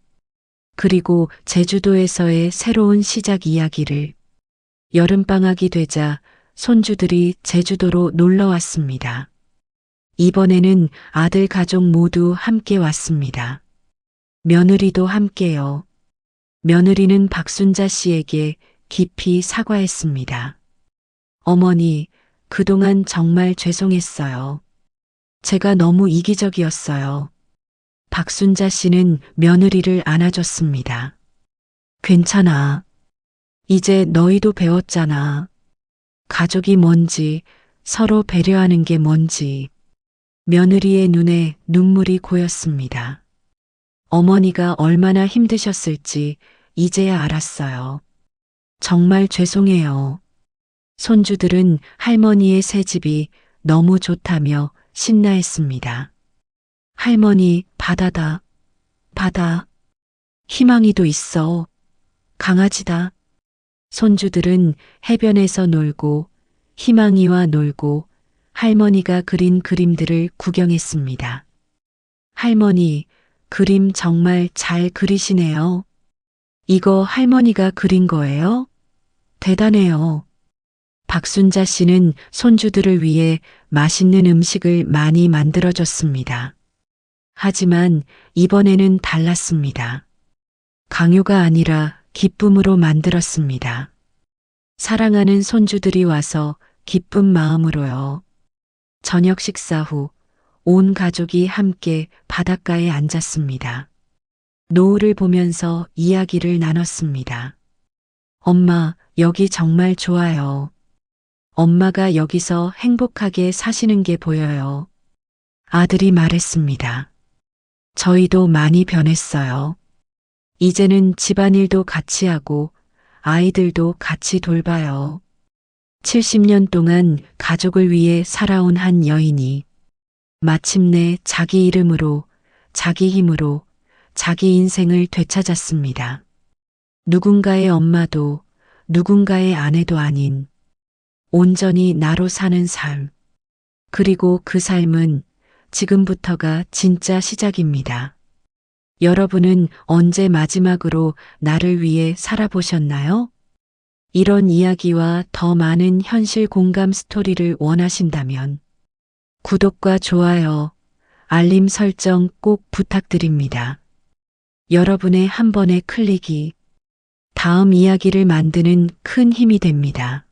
S1: 그리고 제주도에서의 새로운 시작 이야기를. 여름방학이 되자 손주들이 제주도로 놀러 왔습니다. 이번에는 아들 가족 모두 함께 왔습니다. 며느리도 함께요. 며느리는 박순자 씨에게 깊이 사과했습니다. 어머니, 그동안 정말 죄송했어요. 제가 너무 이기적이었어요. 박순자 씨는 며느리를 안아줬습니다. 괜찮아. 이제 너희도 배웠잖아. 가족이 뭔지, 서로 배려하는 게 뭔지. 며느리의 눈에 눈물이 고였습니다. 어머니가 얼마나 힘드셨을지 이제야 알았어요. 정말 죄송해요. 손주들은 할머니의 새 집이 너무 좋다며 신나했습니다. 할머니, 바다다. 바다. 희망이도 있어. 강아지다. 손주들은 해변에서 놀고 희망이와 놀고 할머니가 그린 그림들을 구경했습니다. 할머니, 그림 정말 잘 그리시네요. 이거 할머니가 그린 거예요? 대단해요. 박순자 씨는 손주들을 위해 맛있는 음식을 많이 만들어줬습니다. 하지만 이번에는 달랐습니다. 강요가 아니라 기쁨으로 만들었습니다. 사랑하는 손주들이 와서 기쁜 마음으로요. 저녁 식사 후 온 가족이 함께 바닷가에 앉았습니다. 노을을 보면서 이야기를 나눴습니다. 엄마, 여기 정말 좋아요. 엄마가 여기서 행복하게 사시는 게 보여요. 아들이 말했습니다. 저희도 많이 변했어요. 이제는 집안일도 같이 하고 아이들도 같이 돌봐요. 70년 동안 가족을 위해 살아온 한 여인이 마침내 자기 이름으로, 자기 힘으로 자기 인생을 되찾았습니다. 누군가의 엄마도 누군가의 아내도 아닌 온전히 나로 사는 삶. 그리고 그 삶은 지금부터가 진짜 시작입니다. 여러분은 언제 마지막으로 나를 위해 살아보셨나요? 이런 이야기와 더 많은 현실 공감 스토리를 원하신다면 구독과 좋아요, 알림 설정 꼭 부탁드립니다. 여러분의 한 번의 클릭이 다음 이야기를 만드는 큰 힘이 됩니다.